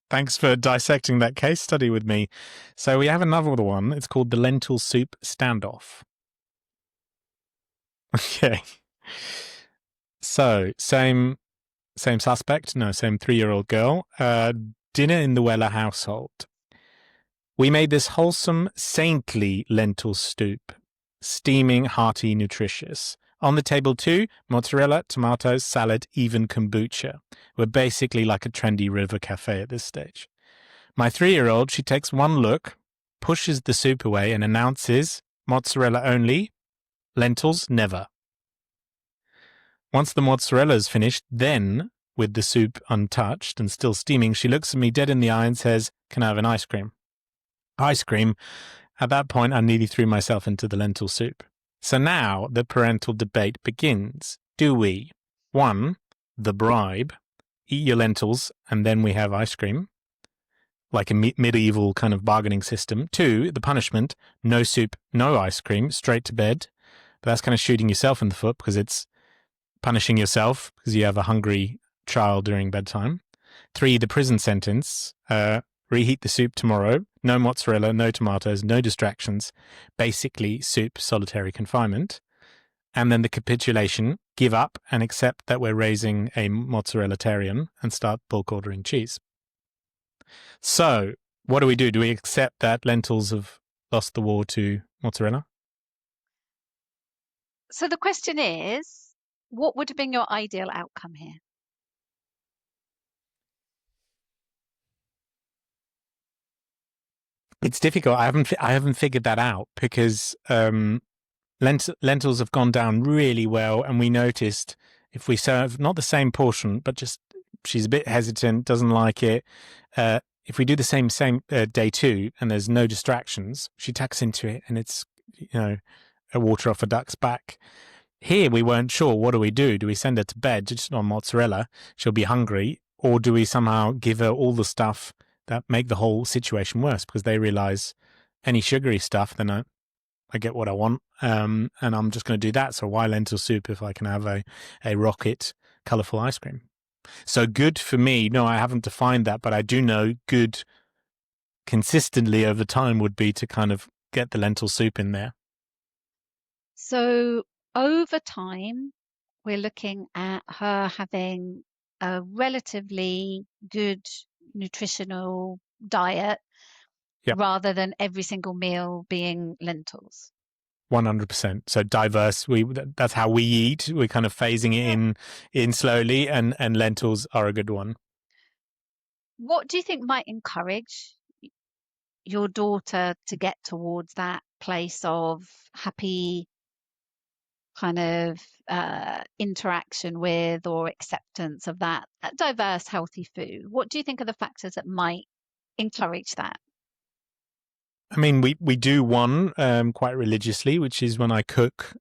Thanks for dissecting that case study with me. So we have another one. It's called the Lentil Soup Standoff. Okay. So same suspect. No, same 3-year-old girl. Dinner in the Weller household. We made this wholesome, saintly lentil soup. Steaming, hearty, nutritious. On the table too, mozzarella, tomatoes, salad, even kombucha. We're basically like a trendy river cafe at this stage. My 3-year-old, she takes one look, pushes the soup away and announces, mozzarella only, lentils never. Once the mozzarella is finished, then, with the soup untouched and still steaming, she looks at me dead in the eye and says, "Can I have an ice cream?" Ice cream? At that point, I nearly threw myself into the lentil soup. So now the parental debate begins. Do we, 1, the bribe, eat your lentils and then we have ice cream, like a medieval kind of bargaining system? 2, the punishment, no soup, no ice cream, straight to bed. But that's kind of shooting yourself in the foot, because it's punishing yourself because you have a hungry child during bedtime. 3, the prison sentence, reheat the soup tomorrow, no mozzarella, no tomatoes, no distractions, basically soup solitary confinement. And then the capitulation, give up and accept that we're raising a mozzarella-tarian and start bulk ordering cheese. So what do we do? Do we accept that lentils have lost the war to mozzarella? So the question is, what would have been your ideal outcome here? It's difficult. I haven't figured that out because lentils have gone down really well, and we noticed if we serve not the same portion, but just she's a bit hesitant, doesn't like it. If we do the same day two, and there's no distractions, she tucks into it, and it's a water off a duck's back. Here we weren't sure. What do we do? Do we send her to bed just on mozzarella? She'll be hungry, or do we somehow give her all the stuff that make the whole situation worse because they realize any sugary stuff, then I get what I want, and I'm just going to do that. So why lentil soup if I can have a rocket colourful ice cream? So good for me. No, I haven't defined that, but I do know good consistently over time would be to kind of get the lentil soup in there. So over time, we're looking at her having a relatively good nutritional diet Yep. rather than every single meal being lentils. 100%. So diverse. That's how we eat. We're kind of phasing it in slowly, and lentils are a good one. What do you think might encourage your daughter to get towards that place of happy kind of interaction with or acceptance of that diverse, healthy food? What do you think are the factors that might encourage that? I mean, we do one quite religiously, which is when I cook.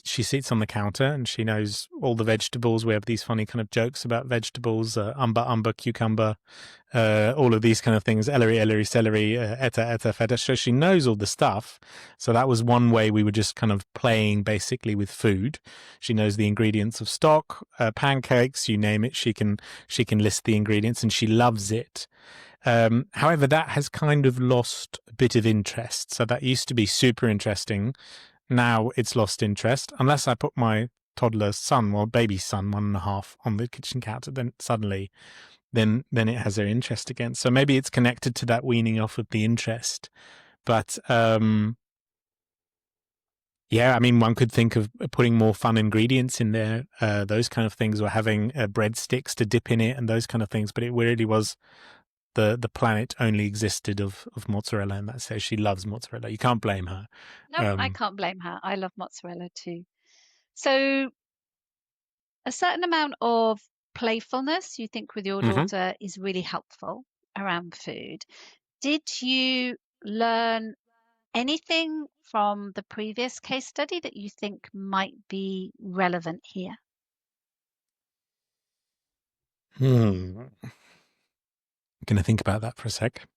She sits on the counter and she knows all the vegetables. We have these funny kind of jokes about vegetables: umber, cucumber, all of these kind of things. Ellery, celery, eta, feta. So she knows all the stuff. So that was one way we were just kind of playing basically with food. She knows the ingredients of stock, pancakes, you name it. She can list the ingredients, and she loves it. However, that has kind of lost a bit of interest. So that used to be super interesting. Now it's lost interest. Unless I put my toddler son, well, baby son, 1.5, on the kitchen counter, then suddenly, then it has their interest again. So maybe it's connected to that weaning off of the interest. But yeah, I mean, one could think of putting more fun ingredients in there, those kind of things, or having breadsticks to dip in it and those kind of things. But it really was the planet only existed of mozzarella, and that says she loves mozzarella. You can't blame her. No, I can't blame her. I love mozzarella too. So a certain amount of playfulness you think with your daughter is really helpful around food. Did you learn anything from the previous case study that you think might be relevant here? I'm going to think about that for a sec.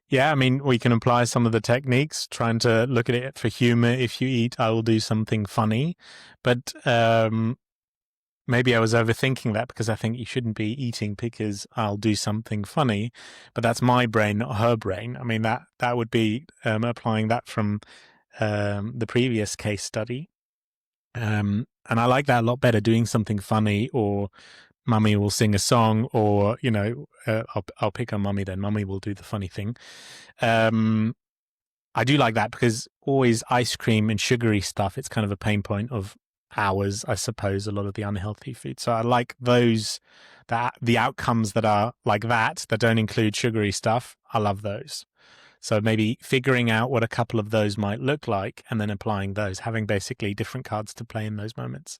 Yeah, I mean, we can apply some of the techniques, trying to look at it for humor. If you eat, I will do something funny. But maybe I was overthinking that, because I think you shouldn't be eating because I'll do something funny. But that's my brain, not her brain. I mean, that would be applying that from the previous case study. And I like that a lot better, doing something funny, or mummy will sing a song, or, I'll pick on mummy, then mummy will do the funny thing. I do like that, because always ice cream and sugary stuff, it's kind of a pain point of ours, I suppose, a lot of the unhealthy food. So I like those, the outcomes that are like that don't include sugary stuff. I love those. So maybe figuring out what a couple of those might look like, and then applying those, having basically different cards to play in those moments.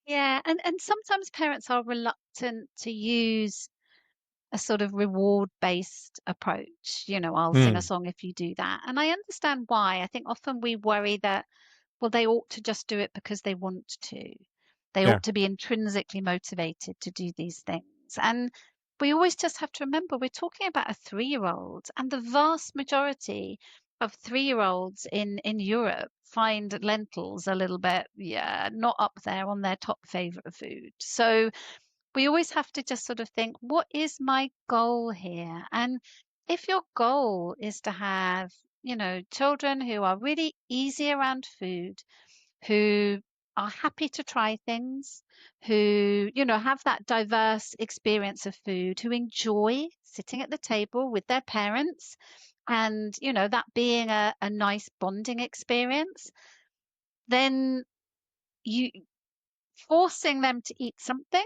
Yeah, and sometimes parents are reluctant to use a sort of reward-based approach. I'll sing a song if you do that. And I understand why. I think often we worry that, well, they ought to just do it because they want to. They Yeah. ought to be intrinsically motivated to do these things. And we always just have to remember we're talking about a 3-year-old, and the vast majority of 3-year-olds in Europe find lentils a little bit, yeah, not up there on their top favorite food. So we always have to just sort of think, what is my goal here? And if your goal is to have, children who are really easy around food, who are happy to try things, who, have that diverse experience of food, who enjoy sitting at the table with their parents and, that being a nice bonding experience, then you forcing them to eat something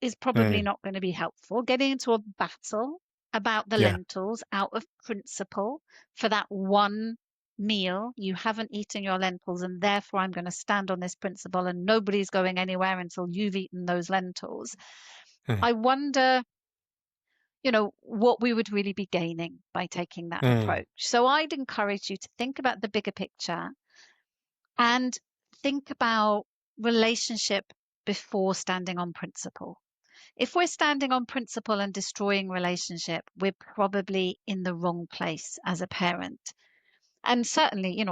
is probably Mm. not going to be helpful. Getting into a battle about the Yeah. lentils out of principle for that one meal, you haven't eaten your lentils, and therefore I'm going to stand on this principle, and nobody's going anywhere until you've eaten those lentils. Mm. I wonder, what we would really be gaining by taking that Mm. approach. So I'd encourage you to think about the bigger picture and think about relationship before standing on principle. If we're standing on principle and destroying relationship, we're probably in the wrong place as a parent. And certainly,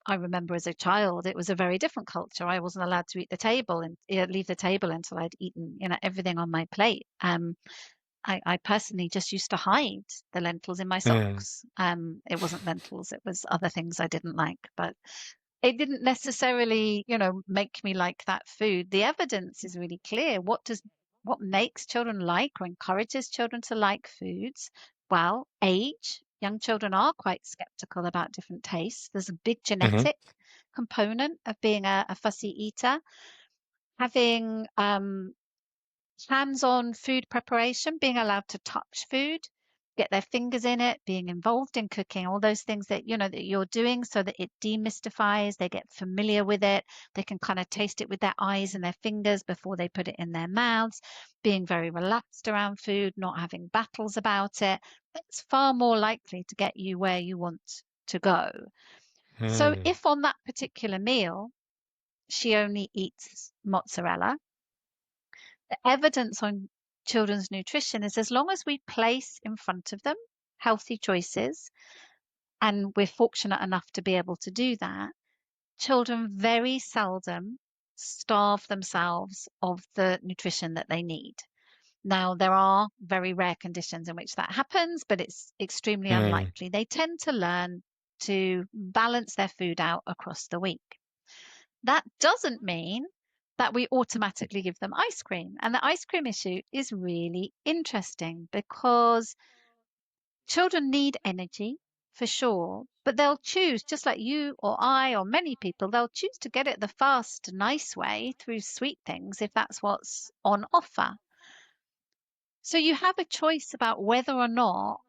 I remember as a child, it was a very different culture. I wasn't allowed to eat the table and leave the table until I'd eaten, everything on my plate. I personally just used to hide the lentils in my Mm. socks. It wasn't lentils, it was other things I didn't like, but it didn't necessarily, make me like that food. The evidence is really clear. What makes children like or encourages children to like foods? Well, age. Young children are quite skeptical about different tastes. There's a big Mhm. genetic component of being a fussy eater. Having hands-on food preparation, being allowed to touch food, get their fingers in it, being involved in cooking, all those things that that you're doing so that it demystifies, they get familiar with it, they can kind of taste it with their eyes and their fingers before they put it in their mouths, being very relaxed around food, not having battles about it. That's far more likely to get you where you want to go. So Mm. if on that particular meal she only eats mozzarella, the evidence on children's nutrition is as long as we place in front of them healthy choices, and we're fortunate enough to be able to do that, children very seldom starve themselves of the nutrition that they need. Now, there are very rare conditions in which that happens, but it's extremely Mm. unlikely. They tend to learn to balance their food out across the week. That doesn't mean that we automatically give them ice cream. And the ice cream issue is really interesting because children need energy for sure, but they'll choose, just like you or I or many people, they'll choose to get it the fast, nice way through sweet things if that's what's on offer. So you have a choice about whether or not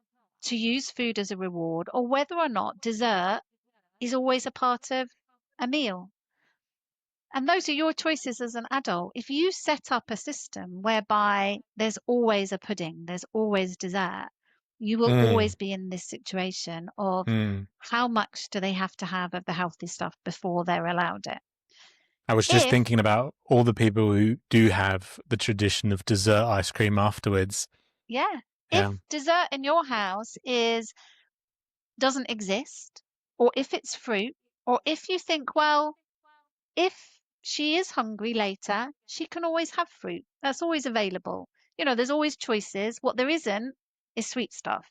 to use food as a reward or whether or not dessert is always a part of a meal. And those are your choices as an adult. If you set up a system whereby there's always a pudding, there's always dessert, you will Mm. always be in this situation of Mm. how much do they have to have of the healthy stuff before they're allowed it. I was just If, thinking about all the people who do have the tradition of dessert ice cream afterwards. yeah, if Yeah. dessert in your house is doesn't exist, or if it's fruit, or if you think, well, if she is hungry later, she can always have fruit. That's always available. There's always choices. What there isn't is sweet stuff.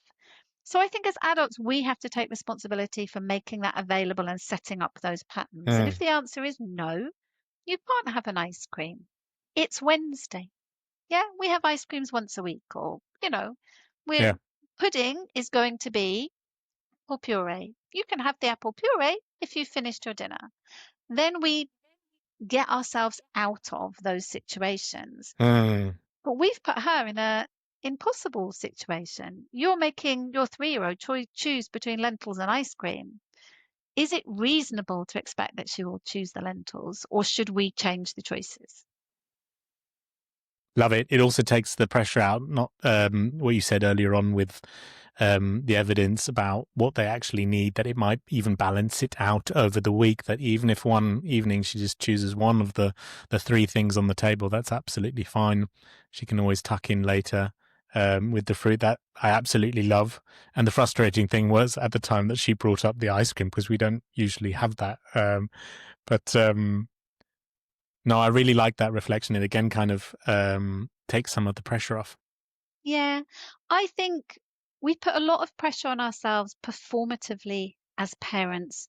So I think as adults, we have to take responsibility for making that available and setting up those patterns. And if Mm. the answer is no, you can't have an ice cream. It's Wednesday. Yeah, we have ice creams once a week, or, we're Yeah. pudding is going to be apple puree. You can have the apple puree if you've finished your dinner. Then we get ourselves out of those situations. Mm. But we've put her in a impossible situation. You're making your 3-year-old choose between lentils and ice cream. Is it reasonable to expect that she will choose the lentils, or should we change the choices? Love it. It also takes the pressure out, not what you said earlier on with the evidence about what they actually need, that it might even balance it out over the week, that even if one evening she just chooses one of the three things on the table, that's absolutely fine. She can always tuck in later with the fruit that I absolutely love. And the frustrating thing was at the time that she brought up the ice cream, because we don't usually have that. But no, I really like that reflection. It again kind of takes some of the pressure off. Yeah, I think we put a lot of pressure on ourselves performatively as parents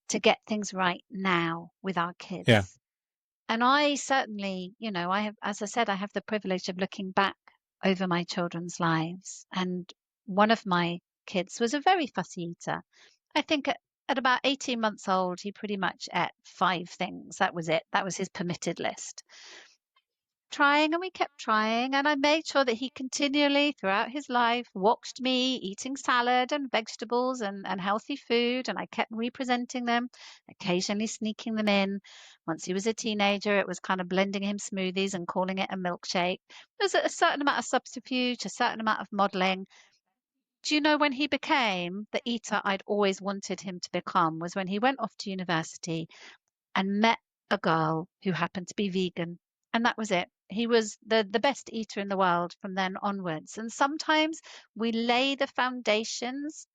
to get things right now with our Yeah. kids. And I certainly, I have, as I said, I have the privilege of looking back over my children's lives. And one of my kids was a very fussy eater. I think at about 18 months old, he pretty much ate 5 things. That was it. That was his permitted list. Trying, and we kept trying, and I made sure that he continually throughout his life watched me eating salad and vegetables and healthy food, and I kept representing them, occasionally sneaking them in. Once he was a teenager, it was kind of blending him smoothies and calling it a milkshake. There's a certain amount of subterfuge, a certain amount of modeling. Do you know when he became the eater I'd always wanted him to become was when he went off to university and met a girl who happened to be vegan. And that was it. He was the best eater in the world from then onwards. And sometimes we lay the foundations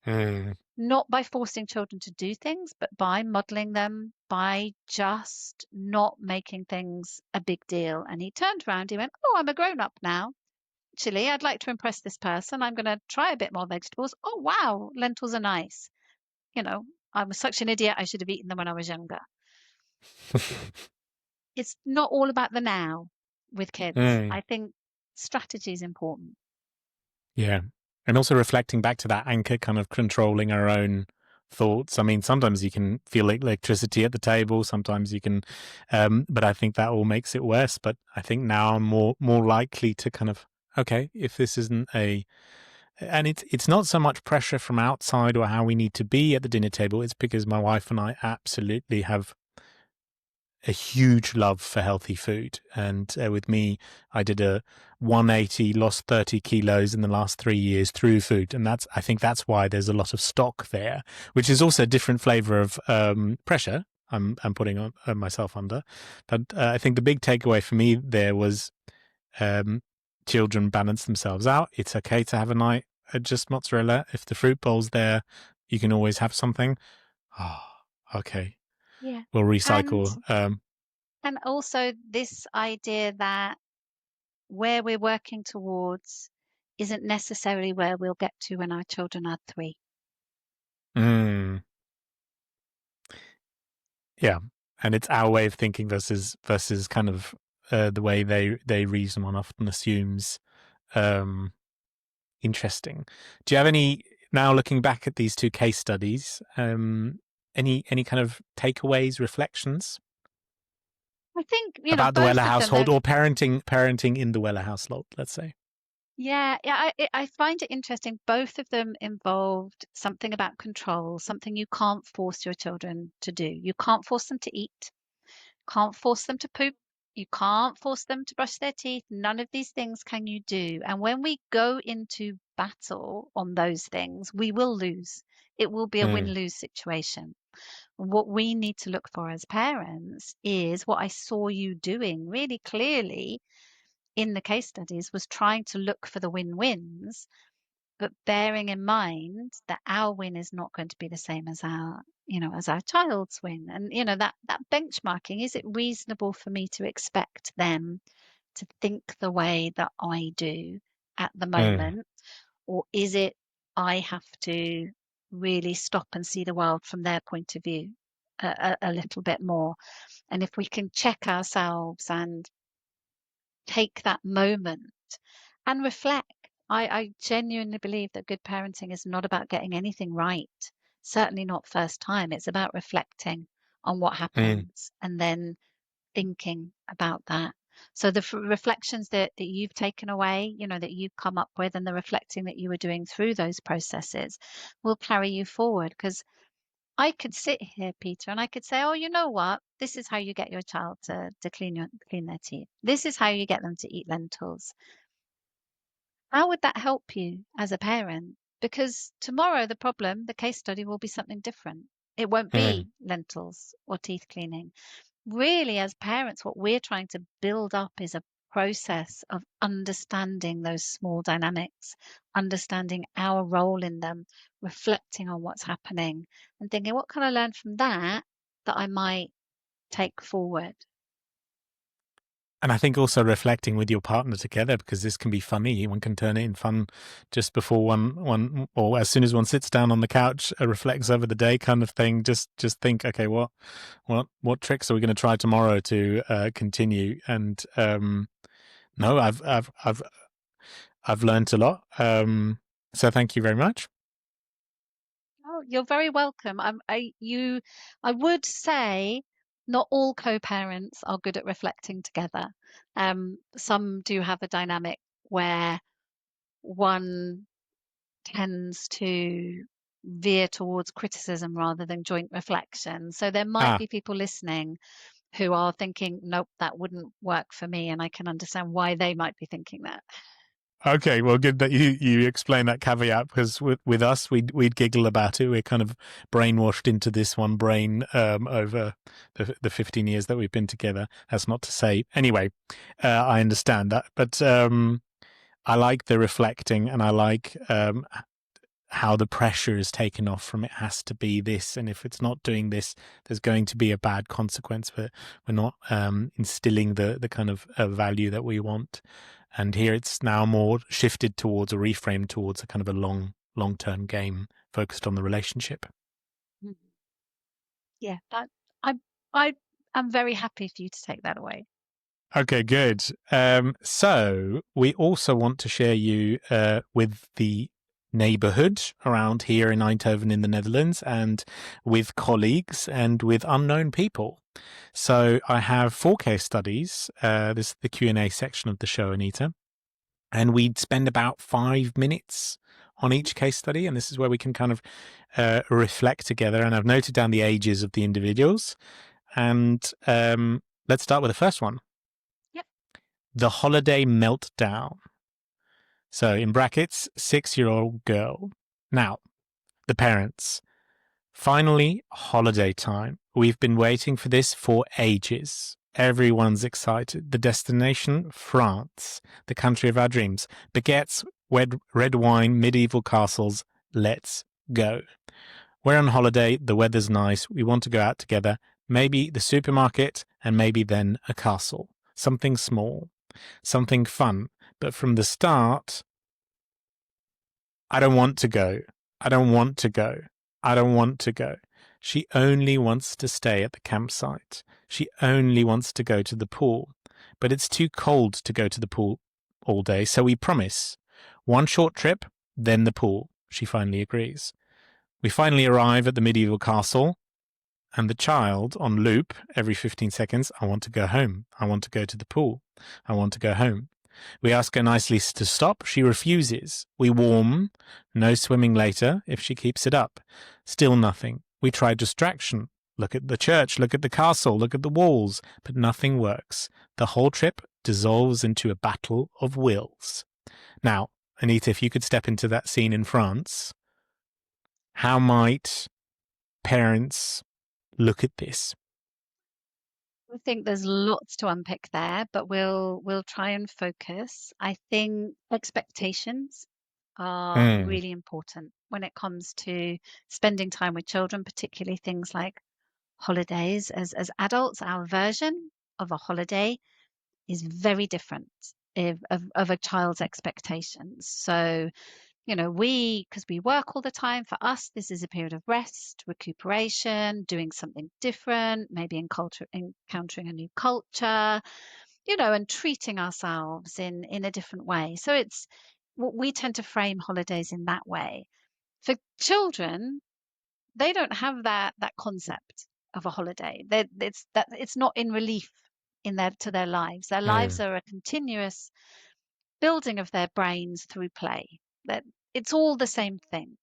Mm. not by forcing children to do things, but by modeling them, by just not making things a big deal. And he turned around, he went, "Oh, I'm a grown up now. Actually, I'd like to impress this person. I'm going to try a bit more vegetables. Oh, wow, lentils are nice. You know, I was such an idiot. I should have eaten them when I was younger." It's not all about the now with kids. Mm. I think strategy is important. Yeah. And also reflecting back to that anchor, kind of controlling our own thoughts. I mean, sometimes you can feel electricity at the table, sometimes you can, but I think that all makes it worse. But I think now I'm more likely to kind of, okay, if this isn't and it's not so much pressure from outside or how we need to be at the dinner table. It's because my wife and I absolutely have a huge love for healthy food. And with me, I did a 180, lost 30 kilos in the last 3 years through food. And I think that's why there's a lot of stock there, which is also a different flavor of pressure I'm putting on, myself under. But I think the big takeaway for me there was children balance themselves out. It's okay to have a night at just mozzarella. If the fruit bowl's there, you can always have something. Oh, okay. Yeah. We'll And recycle. and also this idea that where we're working towards isn't necessarily where we'll get to when our children are 3. Mm, yeah, and it's our way of thinking versus kind of the way they reason. One often assumes. Um, Interesting. Do you have any now looking back at these two case studies? Any kind of takeaways, reflections I think, about the Weller both of them, household or parenting in the Weller household? Let's say. yeah, I find it interesting. Both of them involved something about control, something you can't force your children to do. You can't force them to eat. Can't force them to poop. You can't force them to brush their teeth. None of these things can you do. And when we go into battle on those things, we will lose. It will be a Mm, win-lose situation. What we need to look for as parents is what I saw you doing really clearly in the case studies was trying to look for the win-wins, but bearing in mind that our win is not going to be the same as our child's win. And that benchmarking, is it reasonable for me to expect them to think the way that I do at the mm, moment, or is it I have to really stop and see the world from their point of view a little bit more? And if we can check ourselves and take that moment and reflect. I genuinely believe that good parenting is not about getting anything right, certainly not first time. It's about reflecting on what mm, happens and then thinking about that. So the reflections that you've taken away, that you've come up with, and the reflecting that you were doing through those processes will carry you forward. Because I could sit here, Peter, and I could say, "Oh, you know what? This is how you get your child to clean their teeth. This is how you get them to eat lentils." How would that help you as a parent? Because tomorrow the case study will be something different. It won't mm, be lentils or teeth cleaning. Really, as parents, what we're trying to build up is a process of understanding those small dynamics, understanding our role in them, reflecting on what's happening, and thinking, what can I learn from that that I might take forward? And I think also reflecting with your partner together, because this can be funny. One can turn it in fun just before or as soon as one sits down on the couch, reflects over the day, kind of thing. Just think, okay, what tricks are we going to try tomorrow to continue? And no, I've learned a lot. So thank you very much. Oh, you're very welcome. I would say not all co-parents are good at reflecting together. Some do have a dynamic where one tends to veer towards criticism rather than joint reflection. So there might Ah, be people listening who are thinking, nope, that wouldn't work for me, and I can understand why they might be thinking that. okay, well, good that you explain that caveat, because with us, we'd giggle about it. We're kind of brainwashed into this one brain over the 15 years that we've been together. That's not to say, anyway, I understand that, but I like the reflecting, and I like how the pressure is taken off from it has to be this, and if it's not doing this, there's going to be a bad consequence. But we're not instilling the kind of value that we want. And here it's now more shifted towards, or reframed towards, a kind of a long term game focused on the relationship. Mm. Yeah, that I I am very happy for you to take that away. Okay, good. So we also want to share you with the neighborhood around here in Eindhoven in the Netherlands, and with colleagues and with unknown people. So I have 4 case studies. This is the Q&A section of the show, Anita. And we'd spend about 5 minutes on each case study. And this is where we can kind of reflect together. And I've noted down the ages of the individuals. And let's start with the first one. Yep. The holiday meltdown. So in brackets, 6-year-old girl. Now, the parents. Finally, holiday time. We've been waiting for this for ages. Everyone's excited. The destination, France, the country of our dreams. Baguettes, red wine, medieval castles. Let's go. We're on holiday. The weather's nice. We want to go out together. Maybe the supermarket, and maybe then a castle. Something small. Something fun. But from the start, I don't want to go. I don't want to go. I don't want to go. She only wants to stay at the campsite. She only wants to go to the pool. But it's too cold to go to the pool all day, so we promise. One short trip, then the pool. She finally agrees. We finally arrive at the medieval castle, and the child, on loop, every 15 seconds, I want to go home. I want to go to the pool. I want to go home. We ask her nicely to stop. She refuses. We warn. No swimming later if she keeps it up. Still nothing. We try distraction. Look at the church, look at the castle, look at the walls. But nothing works. The whole trip dissolves into a battle of wills. Now, Anita, if you could step into that scene in France, how might parents look at this? I think there's lots to unpick there, but we'll try and focus. I think expectations are Mm. really important when it comes to spending time with children, particularly things like holidays. As adults, our version of a holiday is very different of a child's expectations. So because we work all the time, for us, this is a period of rest, recuperation, doing something different, maybe encountering a new culture, and treating ourselves in a different way. So we tend to frame holidays in that way. For children, they don't have that concept of a holiday. It's not in relief in their lives. Their lives Mm. are a continuous building of their brains through play. That it's all the same thing,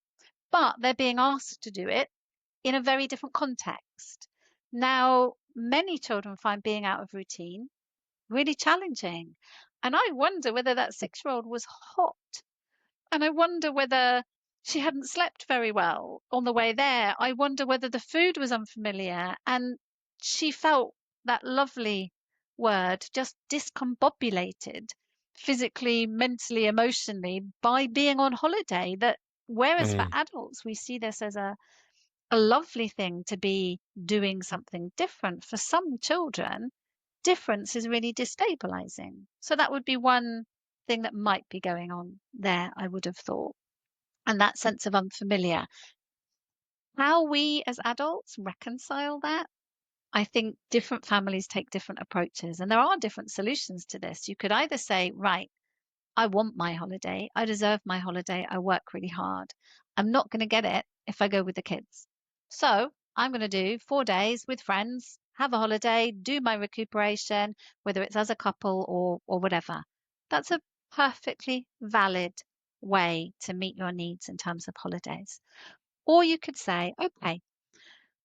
but they're being asked to do it in a very different context. Now, many children find being out of routine really challenging. And I wonder whether that 6-year-old was hot. And I wonder whether she hadn't slept very well on the way there. I wonder whether the food was unfamiliar and she felt that lovely word, just discombobulated physically, mentally, emotionally by being on holiday. That whereas for Mm. adults, we see this as a lovely thing to be doing something different. For some children, difference is really destabilizing. So that would be one thing that might be going on there, I would have thought. And that sense of unfamiliar. How we as adults reconcile that, I think different families take different approaches, and there are different solutions to this. You could either say, right, I want my holiday. I deserve my holiday. I work really hard. I'm not going to get it if I go with the kids. So I'm going to do 4 days with friends, have a holiday, do my recuperation, whether it's as a couple or whatever. That's a perfectly valid way to meet your needs in terms of holidays. Or you could say, okay,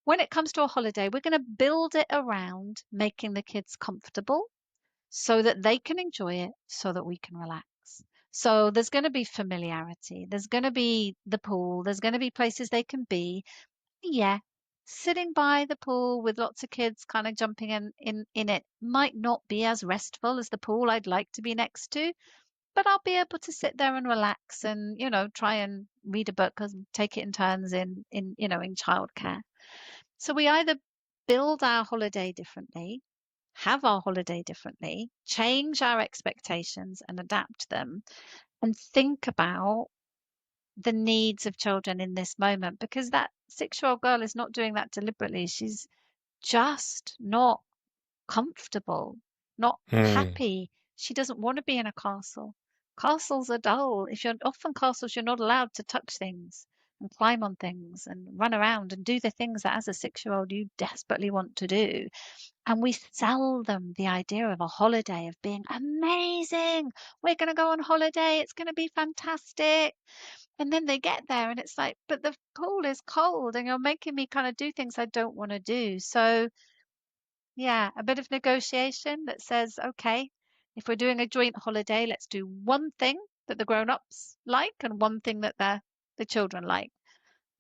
when it comes to a holiday, we're going to build it around making the kids comfortable so that they can enjoy it, so that we can relax. So there's going to be familiarity. There's going to be the pool. There's going to be places they can be. Yeah. Sitting by the pool with lots of kids kind of jumping in it might not be as restful as the pool I'd like to be next to, but I'll be able to sit there and relax and, try and read a book and take it in turns in childcare. So we either build our holiday differently, have our holiday differently, change our expectations and adapt them, and think about the needs of children in this moment, because that 6-year-old girl is not doing that deliberately. She's just not comfortable, not Mm. happy. She doesn't want to be in a castle. Castles are dull. If you're often castles, you're not allowed to touch things and climb on things and run around and do the things that as a 6-year-old you desperately want to do. And we sell them the idea of a holiday, of being amazing. We're going to go on holiday. It's going to be fantastic. And then they get there and it's like, but the pool is cold and you're making me kind of do things I don't want to do. So, yeah, a bit of negotiation that says, okay, if we're doing a joint holiday, let's do one thing that the grown-ups like and one thing that the children like.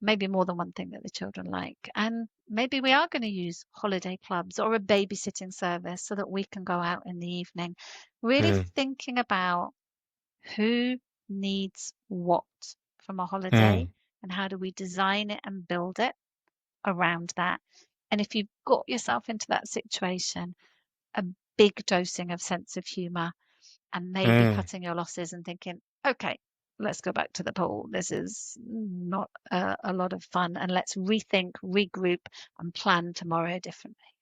Maybe more than one thing that the children like. And maybe we are going to use holiday clubs or a babysitting service so that we can go out in the evening. Really Mm. thinking about who needs what from a holiday Mm. and how do we design it and build it around that. And if you've got yourself into that situation, a big dosing of sense of humor and maybe Mm. cutting your losses and thinking, okay, let's go back to the pool. This is not a lot of fun. And let's rethink, regroup, and plan tomorrow differently.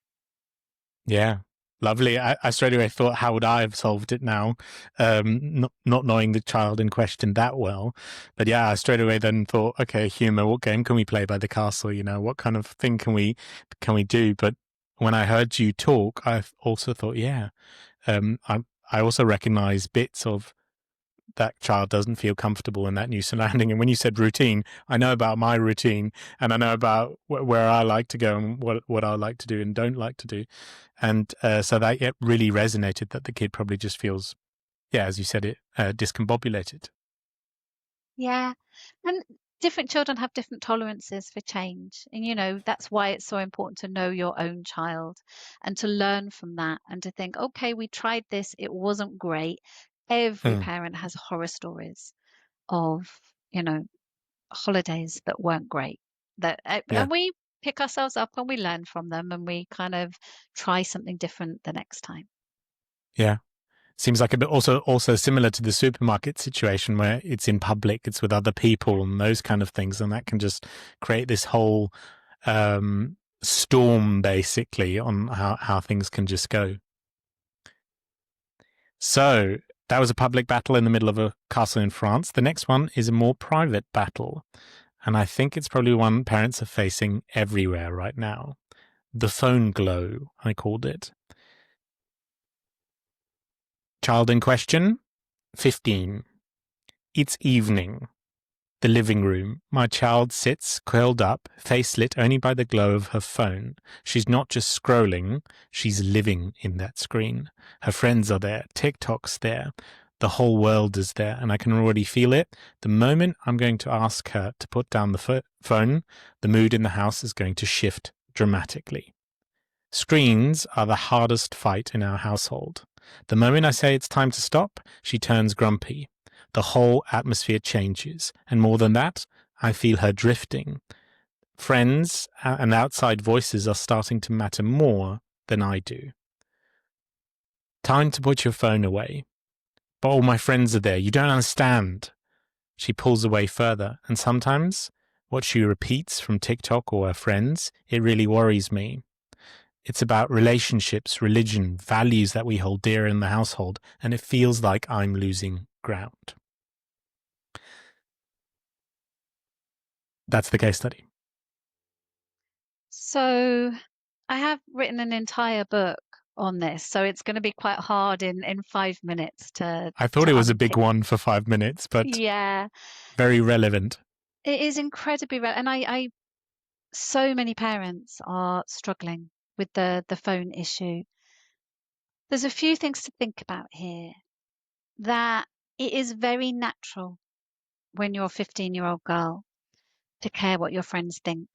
Yeah. Lovely. I straight away thought, how would I have solved it now? Not knowing the child in question that well. But yeah, I straight away then thought, okay, humor, what game can we play by the castle? What kind of thing can we do? But when I heard you talk, I also thought, yeah, I also recognize bits of that child doesn't feel comfortable in that new surrounding. And when you said routine, I know about my routine, and I know about where I like to go and what I like to do and don't like to do. And so that it really resonated that the kid probably just feels, yeah, as you said, it discombobulated. Yeah. And different children have different tolerances for change. And, that's why it's so important to know your own child and to learn from that and to think, okay, we tried this, it wasn't great. Every Mm, parent has horror stories of, you know, holidays that weren't great. yeah, And we pick ourselves up and we learn from them and we kind of try something different the next time. yeah. Seems like a bit also similar to the supermarket situation where it's in public, it's with other people and those kind of things, and that can just create this whole storm basically on how things can just go. So that was a public battle in the middle of a castle in France. The next one is a more private battle, and I think it's probably one parents are facing everywhere right now. The phone glow, I called it. Child in question, 15. It's evening. The living room. My child sits, curled up, face lit only by the glow of her phone. She's not just scrolling, she's living in that screen. Her friends are there, TikTok's there, the whole world is there, and I can already feel it. The moment I'm going to ask her to put down the phone, the mood in the house is going to shift dramatically. Screens are the hardest fight in our household. The moment I say it's time to stop, she turns grumpy. The whole atmosphere changes. And more than that, I feel her drifting. Friends and outside voices are starting to matter more than I do. Time to put your phone away. But all my friends are there. You don't understand. She pulls away further, and sometimes what she repeats from TikTok or her friends, it really worries me. It's about relationships, religion, values that we hold dear in the household, and it feels like I'm losing ground. That's the case study. So I have written an entire book on this, so it's going to be quite hard in 5 minutes to I thought it was a big unpick. one for 5 minutes, but Yeah, very relevant. it is incredibly and I so many parents are struggling with the phone issue. There's a few things to think about here, that it is very natural when you're a 15-year-old girl to care what your friends think.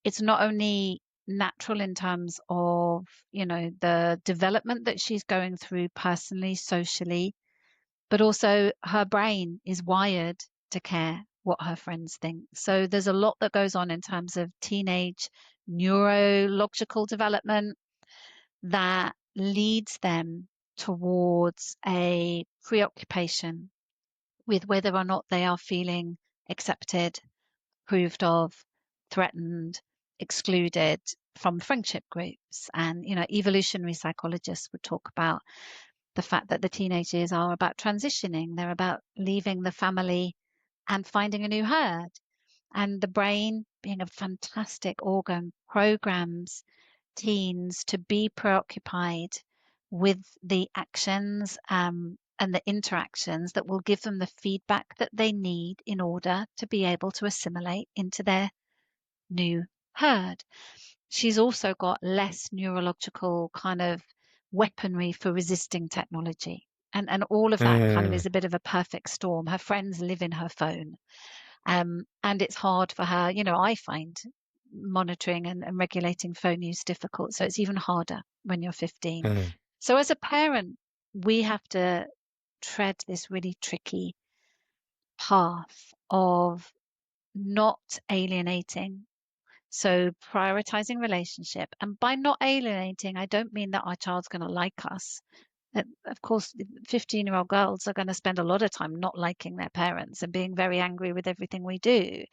It's not only natural in terms of, the development that she's going through personally, socially, but also her brain is wired to care what her friends think. So there's a lot that goes on in terms of teenage neurological development that leads them towards a preoccupation with whether or not they are feeling accepted, approved of, threatened, excluded from friendship groups. And, evolutionary psychologists would talk about the fact that the teenage years are about transitioning. They're about leaving the family and finding a new herd. And the brain, being a fantastic organ, programs teens to be preoccupied with the actions and the interactions that will give them the feedback that they need in order to be able to assimilate into their new herd. She's also got less neurological kind of weaponry for resisting technology. And all of that kind of Mm, is a bit of a perfect storm. Her friends live in her phone. And it's hard for her. I find monitoring and regulating phone use difficult. So it's even harder when you're 15. mm, So as a parent, we have to tread this really tricky path of not alienating. So prioritizing relationship. And by not alienating, I don't mean that our child's going to like us. Of course, 15-year-old girls are going to spend a lot of time not liking their parents and being very angry with everything we do.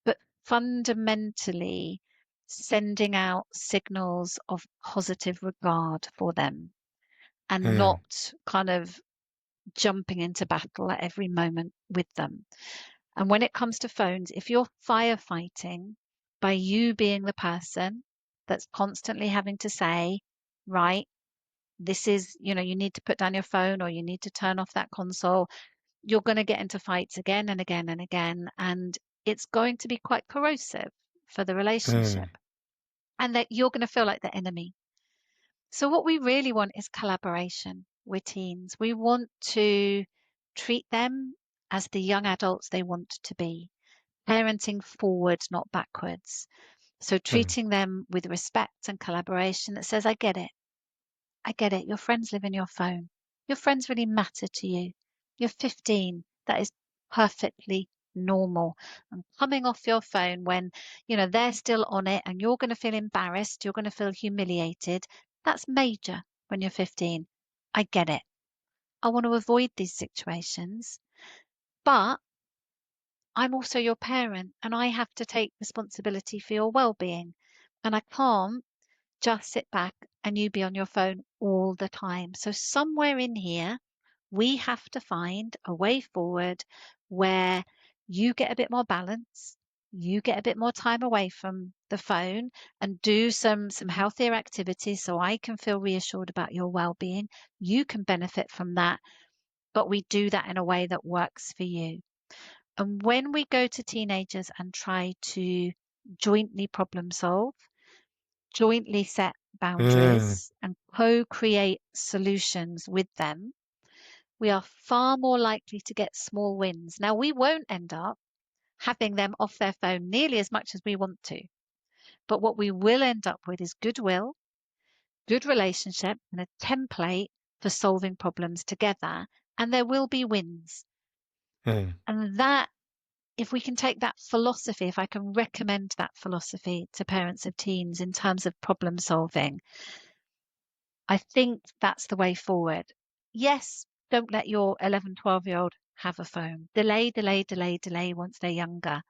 But fundamentally, sending out signals of positive regard for them and mm, not kind of jumping into battle at every moment with them. And when it comes to phones, if you're firefighting by you being the person that's constantly having to say, right, this is, you need to put down your phone or you need to turn off that console, you're going to get into fights again and again and again. And it's going to be quite corrosive for the relationship, mm, and that you're going to feel like the enemy. So, what we really want is collaboration with teens. We want to treat them as the young adults they want to be, parenting forwards, not backwards. So, mm, treating them with respect and collaboration that says, I get it. I get it. Your friends live in your phone. Your friends really matter to you. You're 15. That is perfectly normal. And coming off your phone when, they're still on it and you're going to feel embarrassed, you're going to feel humiliated. That's major when you're 15. I get it. I want to avoid these situations, but I'm also your parent and I have to take responsibility for your well-being. And I can't just sit back and you be on your phone all the time. So, somewhere in here, we have to find a way forward where you get a bit more balance, you get a bit more time away from the phone and do some healthier activities so I can feel reassured about your well-being. You can benefit from that, but we do that in a way that works for you. And when we go to teenagers and try to jointly problem solve, jointly set mm, boundaries and co-create solutions with them, we are far more likely to get small wins. Now, we won't end up having them off their phone nearly as much as we want to, but what we will end up with is goodwill good relationship and a template for solving problems together. And there will be wins. Mm. And that, if we can take that philosophy, if I can recommend that philosophy to parents of teens in terms of problem solving, I think that's the way forward. Yes, don't let your 11, 12-year-old have a phone. Delay, delay, delay, delay once they're younger,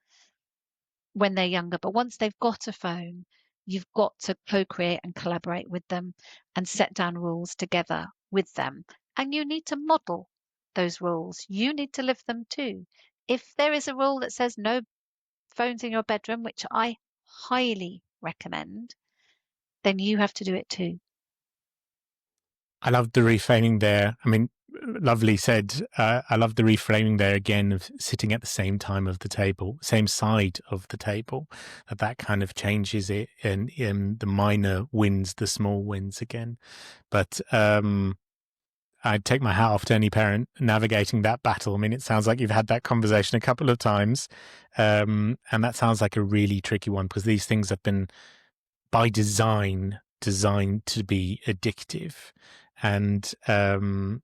when they're younger. But once they've got a phone, you've got to co-create and collaborate with them and set down rules together with them. And you need to model those rules. You need to live them too. If there is a rule that says no phones in your bedroom, which I highly recommend, then you have to do it too. I love the reframing there. I mean, lovely said. I love the reframing there again of sitting at the same time of the table, same side of the table. That kind of changes it, and the minor wins, the small wins again. But I'd take my hat off to any parent navigating that battle. I mean, it sounds like you've had that conversation a couple of times, and that sounds like a really tricky one because these things have been by design designed to be addictive. And so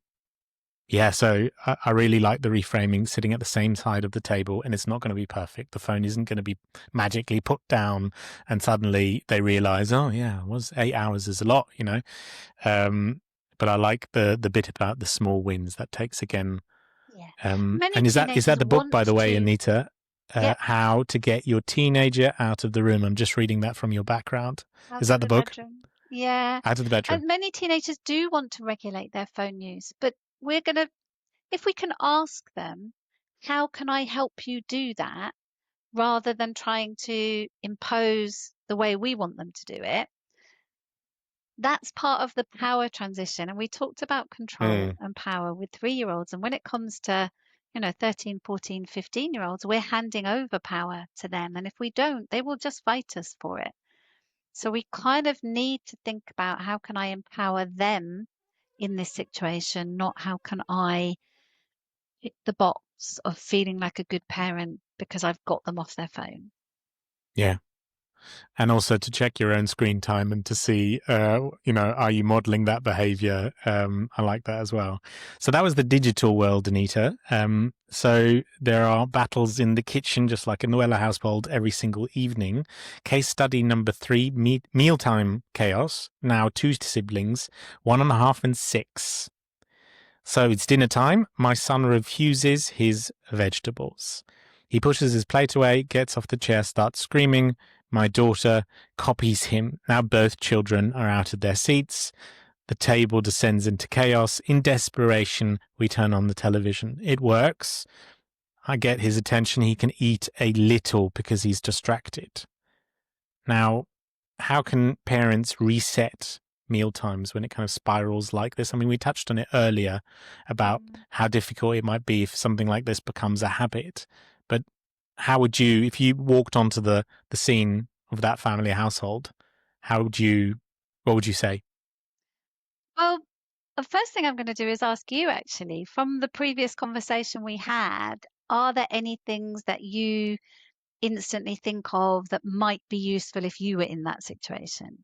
I really like the reframing, sitting at the same side of the table, and it's not going to be perfect. The phone isn't going to be magically put down and suddenly they realize, oh yeah, 8 hours is a lot, you know. But I like the bit about the small wins that takes again. Yeah. And Many is that teenagers the book, want by the way, to, Anita? yep, How to Get Your Teenager Out of the Room. I'm just reading that from your background. Is out that of the the book? bedroom. Yeah. Out of the bedroom. And many teenagers do want to regulate their phone use, but we're going to, if we can ask them, how can I help you do that? Rather than trying to impose the way we want them to do it, that's part of the power transition. And we talked about control Mm, and power with 3-year-olds. And when it comes to, 13, 14, 15-year-olds, we're handing over power to them. And if we don't, they will just fight us for it. So we kind of need to think about how can I empower them in this situation, not how can I hit the box of feeling like a good parent because I've got them off their phone. yeah. And also to check your own screen time and to see, are you modeling that behavior? I like that as well. So that was the digital world, Anita. So there are battles in the kitchen, just like in the Weller household, every single evening. Case study number 3, mealtime chaos. Now 2 siblings, 1.5 and 6. So it's dinner time. My son refuses his vegetables. He pushes his plate away, gets off the chair, starts screaming. My daughter copies him. Now both children are out of their seats. The table descends into chaos. In desperation, we turn on the television. It works. I get his attention. He can eat a little because he's distracted. Now, how can parents reset meal times when it kind of spirals like this? I mean, we touched on it earlier about Mm. how difficult it might be if something like this becomes a habit. But how would you, if you walked onto the scene of that family household, what would you say? Well, the first thing I'm going to do is ask you actually, from the previous conversation we had, are there any things that you instantly think of that might be useful if you were in that situation?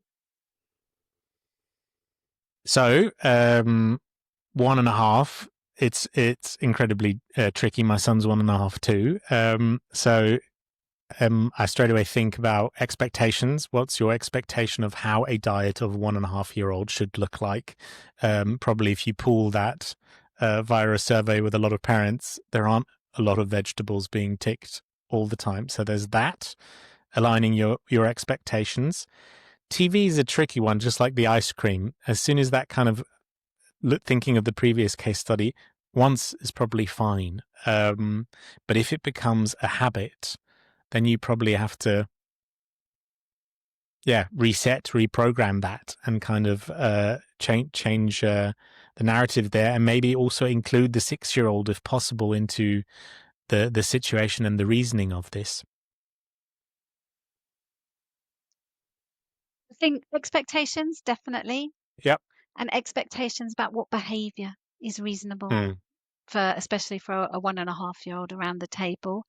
So, 1.5. It's incredibly tricky. My son's 1.5 too. I straight away think about expectations. What's your expectation of how a diet of 1.5-year-old should look like? Probably if you pool that via a survey with a lot of parents, there aren't a lot of vegetables being ticked all the time. So there's that, aligning your expectations. TV is a tricky one, just like the ice cream. As soon as that kind of, thinking of the previous case study, once is probably fine. But if it becomes a habit, then you probably have to, reset, reprogram that, and kind of change the narrative there, and maybe also include the 6-year-old, if possible, into the situation and the reasoning of this. I think expectations, definitely, Yep. and expectations about what behavior is reasonable Mm. for, especially for a 1.5-year-old around the table,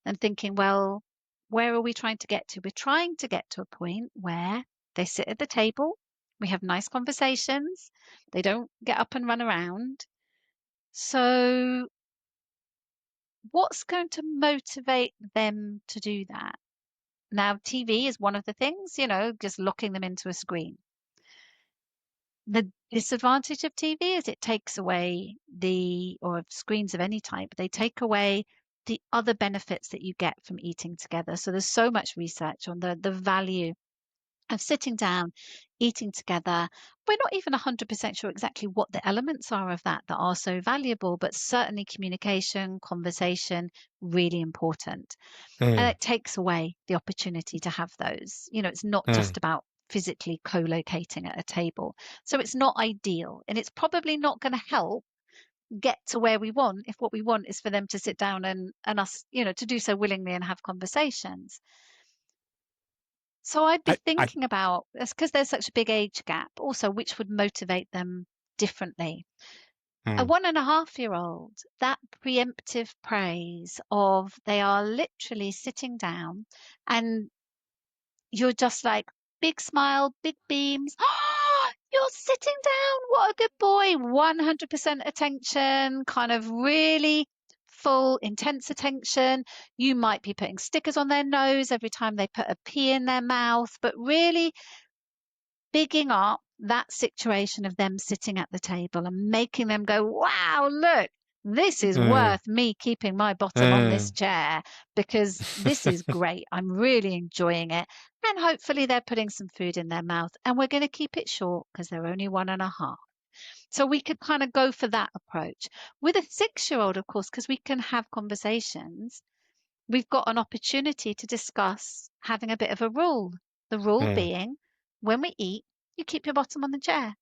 and thinking, well, where are we trying to get to? We're trying to get to a point where they sit at the table We have nice conversations. They don't get up and run around. So, what's going to motivate them to do that? Now, TV is one of the things, just locking them into a screen. The disadvantage of TV is it takes away or of screens of any type, they take away the other benefits that you get from eating together. So there's so much research on the value of sitting down, eating together. We're not even 100% sure exactly what the elements are of that are so valuable, but certainly communication, conversation, really important. And Mm, it takes away the opportunity to have those. It's not mm, just about physically co-locating at a table. So it's not ideal, and it's probably not going to help get to where we want if what we want is for them to sit down and us, to do so willingly and have conversations. So I'd be I thinking about this because there's such a big age gap, also which would motivate them differently. A mm, 1.5-year-old, that preemptive praise of they are literally sitting down and you're just like, big smile, big beams. Oh, you're sitting down. What a good boy. 100% attention, kind of really full, intense attention. You might be putting stickers on their nose every time they put a pea in their mouth, but really bigging up that situation of them sitting at the table and making them go, wow, look, this is mm, worth me keeping my bottom on this mm. chair because this is great. I'm really enjoying it. And hopefully they're putting some food in their mouth. And we're going to keep it short because they're only 1.5. So we could kind of go for that approach. With a 6-year-old, of course, because we can have conversations, we've got an opportunity to discuss having a bit of a rule. The rule Mm, being when we eat, you keep your bottom on the chair.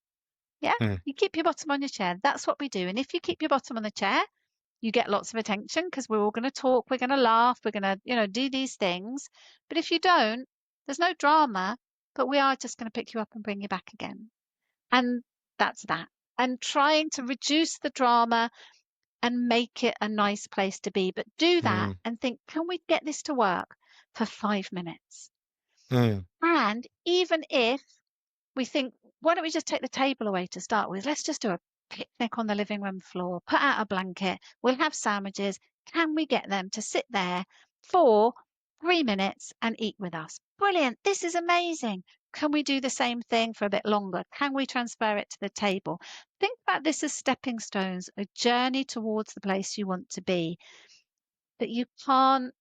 Yeah, mm, you keep your bottom on your chair. That's what we do. And if you keep your bottom on the chair, you get lots of attention because we're all going to talk, we're going to laugh, we're going to, do these things. But if you don't, there's no drama, but we are just going to pick you up and bring you back again. And that's that. And trying to reduce the drama and make it a nice place to be. But do that mm, and think, can we get this to work for 5 minutes? mm, And even if we think, why don't we just take the table away to start with? Let's just do a picnic on the living room floor, put out a blanket, we'll have sandwiches. Can we get them to sit there for 3 minutes and eat with us? Brilliant. This is amazing. Can we do the same thing for a bit longer? Can we transfer it to the table? Think about this as stepping stones, a journey towards the place you want to be. But you can't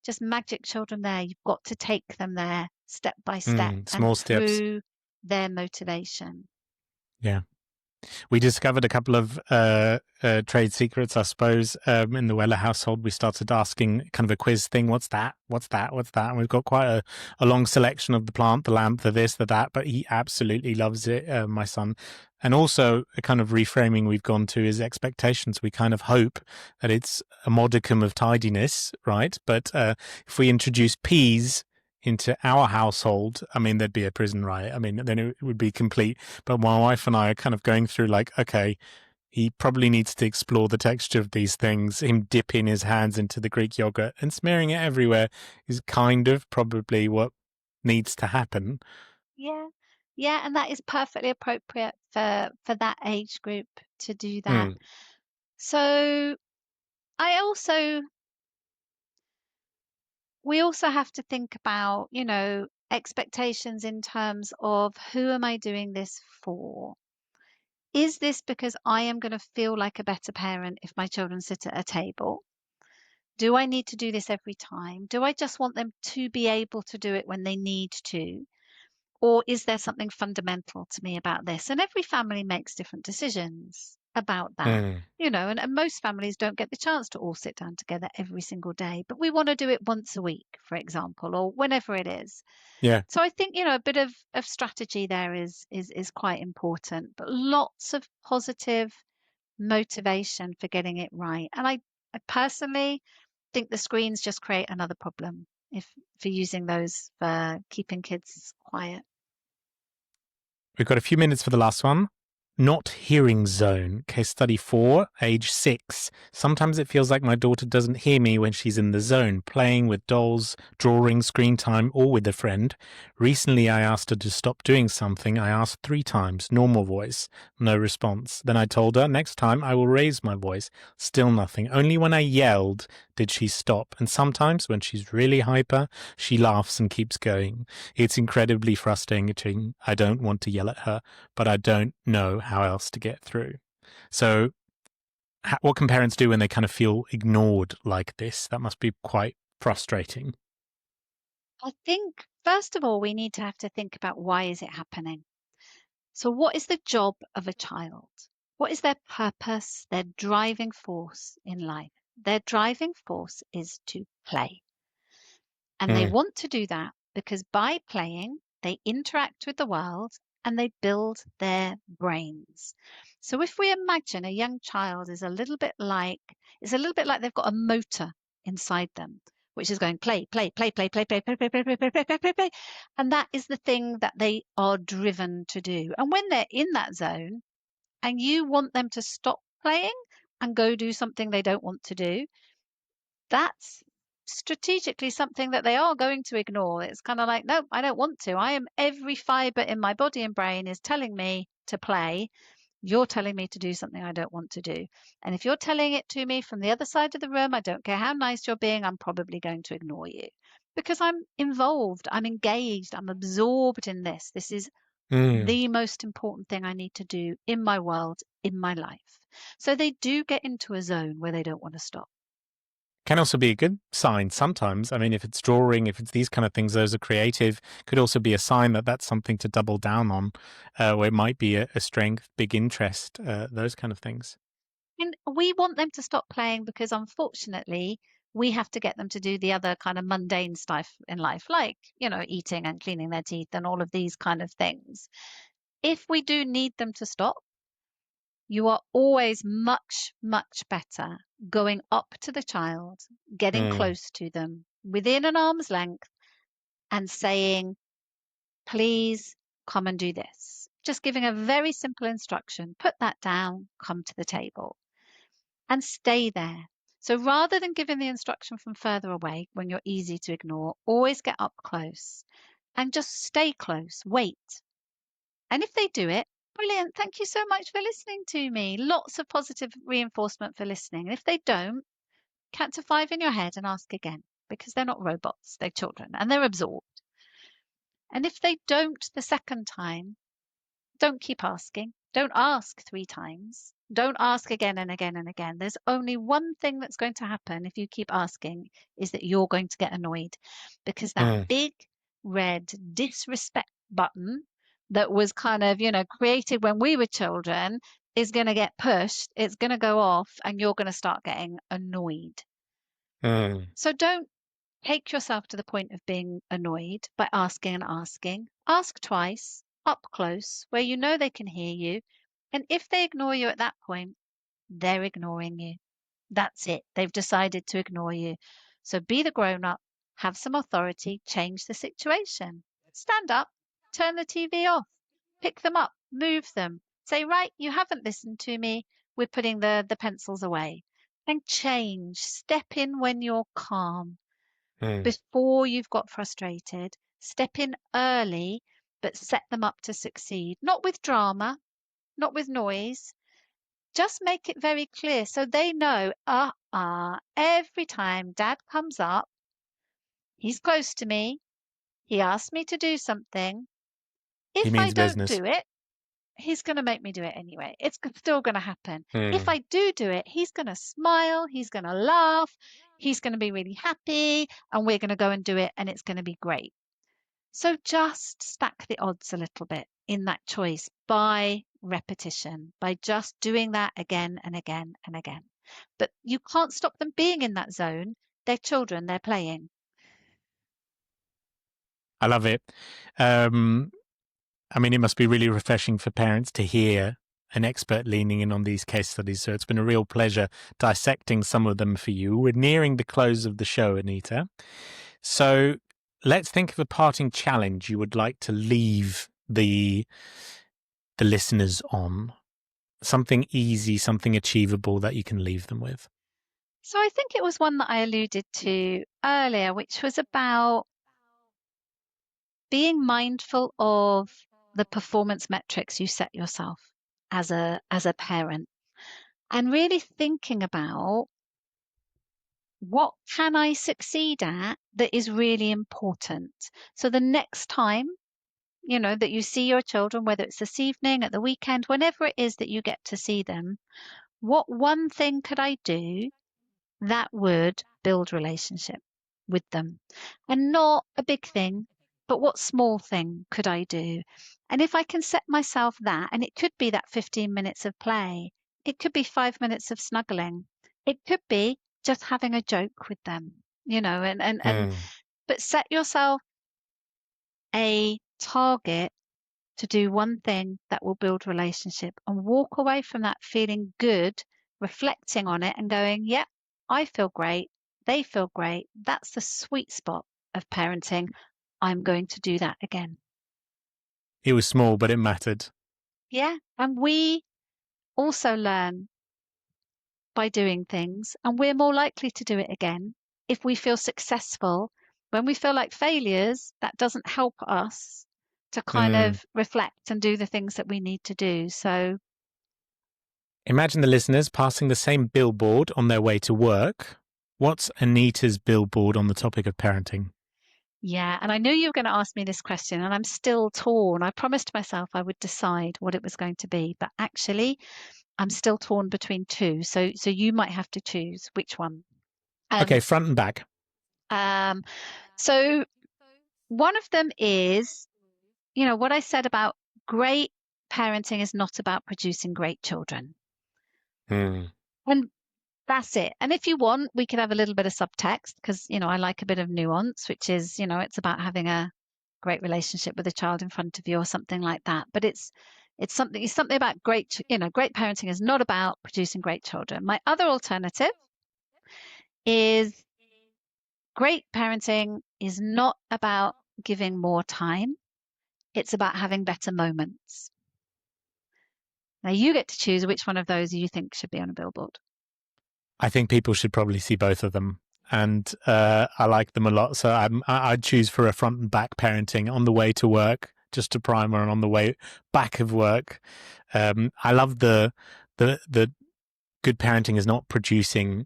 just magic children there. You've got to take them there step by step mm. and Small steps. through their motivation. Yeah. We discovered a couple of trade secrets, I suppose, in the Weller household. We started asking kind of a quiz thing. What's that? What's that? What's that? And we've got quite a long selection of the plant, the lamp, the this, the that, but he absolutely loves it, my son. And also a kind of reframing we've gone to is expectations. We kind of hope that it's a modicum of tidiness, right? But if we introduce peas into our household, I mean, there'd be a prison riot. I mean, then it would be complete. But my wife and I are kind of going through like, okay, he probably needs to explore the texture of these things. Him dipping his hands into the Greek yogurt and smearing it everywhere is kind of probably what needs to happen. Yeah. Yeah, and that is perfectly appropriate for that age group to do that. Mm, So I also we also have to think about, expectations in terms of who am I doing this for? Is this because I am going to feel like a better parent if my children sit at a table? Do I need to do this every time? Do I just want them to be able to do it when they need to? Or is there something fundamental to me about this? And every family makes different decisions about that. mm, And most families don't get the chance to all sit down together every single day, but we want to do it once a week, for example, or whenever it is. yeah. So I think, a bit of strategy there is quite important, but lots of positive motivation for getting it right. And I personally think the screens just create another problem if for using those for keeping kids quiet. We've got a few minutes for the last one. Not hearing zone. Case study 4, age 6. Sometimes it feels like my daughter doesn't hear me when she's in the zone, playing with dolls, drawing, screen time, or with a friend. Recently, I asked her to stop doing something. I asked 3 times, normal voice, no response. Then I told her, next time I will raise my voice. Still nothing. Only when I yelled did she stop. And sometimes when she's really hyper, she laughs and keeps going. It's incredibly frustrating. I don't want to yell at her, but I don't know how else to get through. So what can parents do when they kind of feel ignored like this? That must be quite frustrating. I think, first of all, we need to have to think about why is it happening? So what is the job of a child? What is their purpose, their driving force in life? Their driving force is to play. And they want to do that because by playing, they interact with the world and they build their brains. So if we imagine a young child is a little bit like they've got a motor inside them, which is going play, play, play, play, play, play, play, play, play, play, play, play, play, play, play. And that is the thing that they are driven to do. And when they're in that zone and you want them to stop playing and go do something they don't want to do, that's strategically something that they are going to ignore. It's kind of like, no, I don't want to. Every fiber in my body and brain is telling me to play. You're telling me to do something I don't want to do. And if you're telling it to me from the other side of the room, I don't care how nice you're being, I'm probably going to ignore you because I'm involved, I'm engaged, I'm absorbed in this. This is the most important thing I need to do in my world, in my life. So they do get into a zone where they don't want to stop. Can also be a good sign sometimes. I mean, if it's drawing, if it's these kind of things, those are creative, could also be a sign that that's something to double down on, where it might be a strength, big interest, those kind of things. And we want them to stop playing because unfortunately, we have to get them to do the other kind of mundane stuff in life, like, eating and cleaning their teeth and all of these kind of things. If we do need them to stop, you are always much, much better going up to the child, getting close to them within an arm's length and saying, please come and do this. Just giving a very simple instruction, put that down, come to the table and stay there. So rather than giving the instruction from further away when you're easy to ignore, always get up close and just stay close, wait. And if they do it, brilliant. Thank you so much for listening to me. Lots of positive reinforcement for listening. And if they don't, count to 5 in your head and ask again because they're not robots, they're children and they're absorbed. And if they don't the second time, don't keep asking. Don't ask 3 times. Don't ask again and again and again. There's only one thing that's going to happen if you keep asking is that you're going to get annoyed because that big red disrespect button that was kind of, created when we were children is going to get pushed. It's going to go off and you're going to start getting annoyed. So don't take yourself to the point of being annoyed by asking and asking. Ask twice, up close, where you know they can hear you. And if they ignore you at that point, they're ignoring you. That's it. They've decided to ignore you. So be the grown up, have some authority, change the situation. Stand up, turn the TV off, pick them up, move them. Say, right, you haven't listened to me. We're putting the pencils away. And change. Step in when you're calm before you've got frustrated. Step in early, but set them up to succeed. Not with drama, not with noise. Just make it very clear so they know, every time dad comes up, he's close to me. He asked me to do something. He If I means don't business. do it, he's going to make me do it anyway. It's still going to happen. If I do it, he's going to smile, he's going to laugh, he's going to be really happy, and we're going to go and do it, and it's going to be great. So just stack the odds a little bit in that choice by repetition, by just doing that again and again and again. But you can't stop them being in that zone. They're children, they're playing. I love it. I mean, it must be really refreshing for parents to hear an expert leaning in on these case studies. So it's been a real pleasure dissecting some of them for you. We're nearing the close of the show, Anita. So let's think of a parting challenge you would like to leave the listeners on. something easy, something achievable that you can leave them with? So I think it was one that I alluded to earlier, which was about being mindful of the performance metrics you set yourself as a parent, and really thinking about what can I succeed at that is really important. So the next time, that you see your children, whether it's this evening, at the weekend, whenever it is that you get to see them, what one thing could I do that would build relationship with them? And not a big thing, but what small thing could I do? And if I can set myself that, and it could be that 15 minutes of play, it could be 5 minutes of snuggling, it could be just having a joke with them, and Mm. but set yourself a target to do one thing that will build relationship and walk away from that feeling good, reflecting on it and going, yep, I feel great. They feel great. That's the sweet spot of parenting. I'm going to do that again. It was small, but it mattered. Yeah. And we also learn by doing things, and we're more likely to do it again if we feel successful. When we feel like failures, that doesn't help us to kind Mm. of reflect and do the things that we need to do. So Imagine the listeners passing the same billboard on their way to work. What's Anita's billboard on the topic of parenting? yeah, and I knew you were going to ask me this question, and I'm still torn. I promised myself I would decide what it was going to be, but actually, I'm still torn between two. So you might have to choose which one. Okay, Um, front and back. um, so one of them is, what I said about great parenting is not about producing great children, Mm. and that's it. And if you want, we could have a little bit of subtext because, I like a bit of nuance, which is, it's about having a great relationship with a child in front of you or something like that. But it's something about great parenting is not about producing great children. My other alternative is great parenting is not about giving more time. It's about having better moments. Now you get to choose which one of those you think should be on a billboard. I think people should probably see both of them. And I like them a lot. So I'd choose for a front and back parenting on the way to work, just a primer, and on the way back of work. I love the good parenting is not producing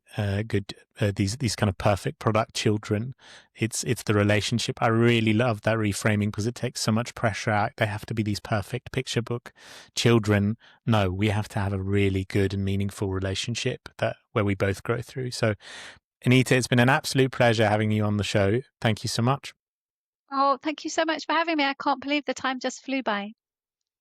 these kind of perfect product children. It's the relationship. I really love that reframing because it takes so much pressure out. They have to be these perfect picture book children. No, we have to have a really good and meaningful relationship where we both grow through. So, Anita, it's been an absolute pleasure having you on the show. Thank you so much. Oh, thank you so much for having me. I can't believe the time just flew by.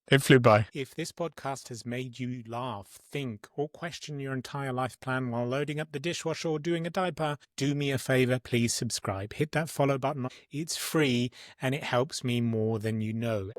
It flew by. If this podcast has made you laugh, think, or question your entire life plan while loading up the dishwasher or doing a diaper, do me a favor, please subscribe. Hit that follow button. It's free and it helps me more than you know.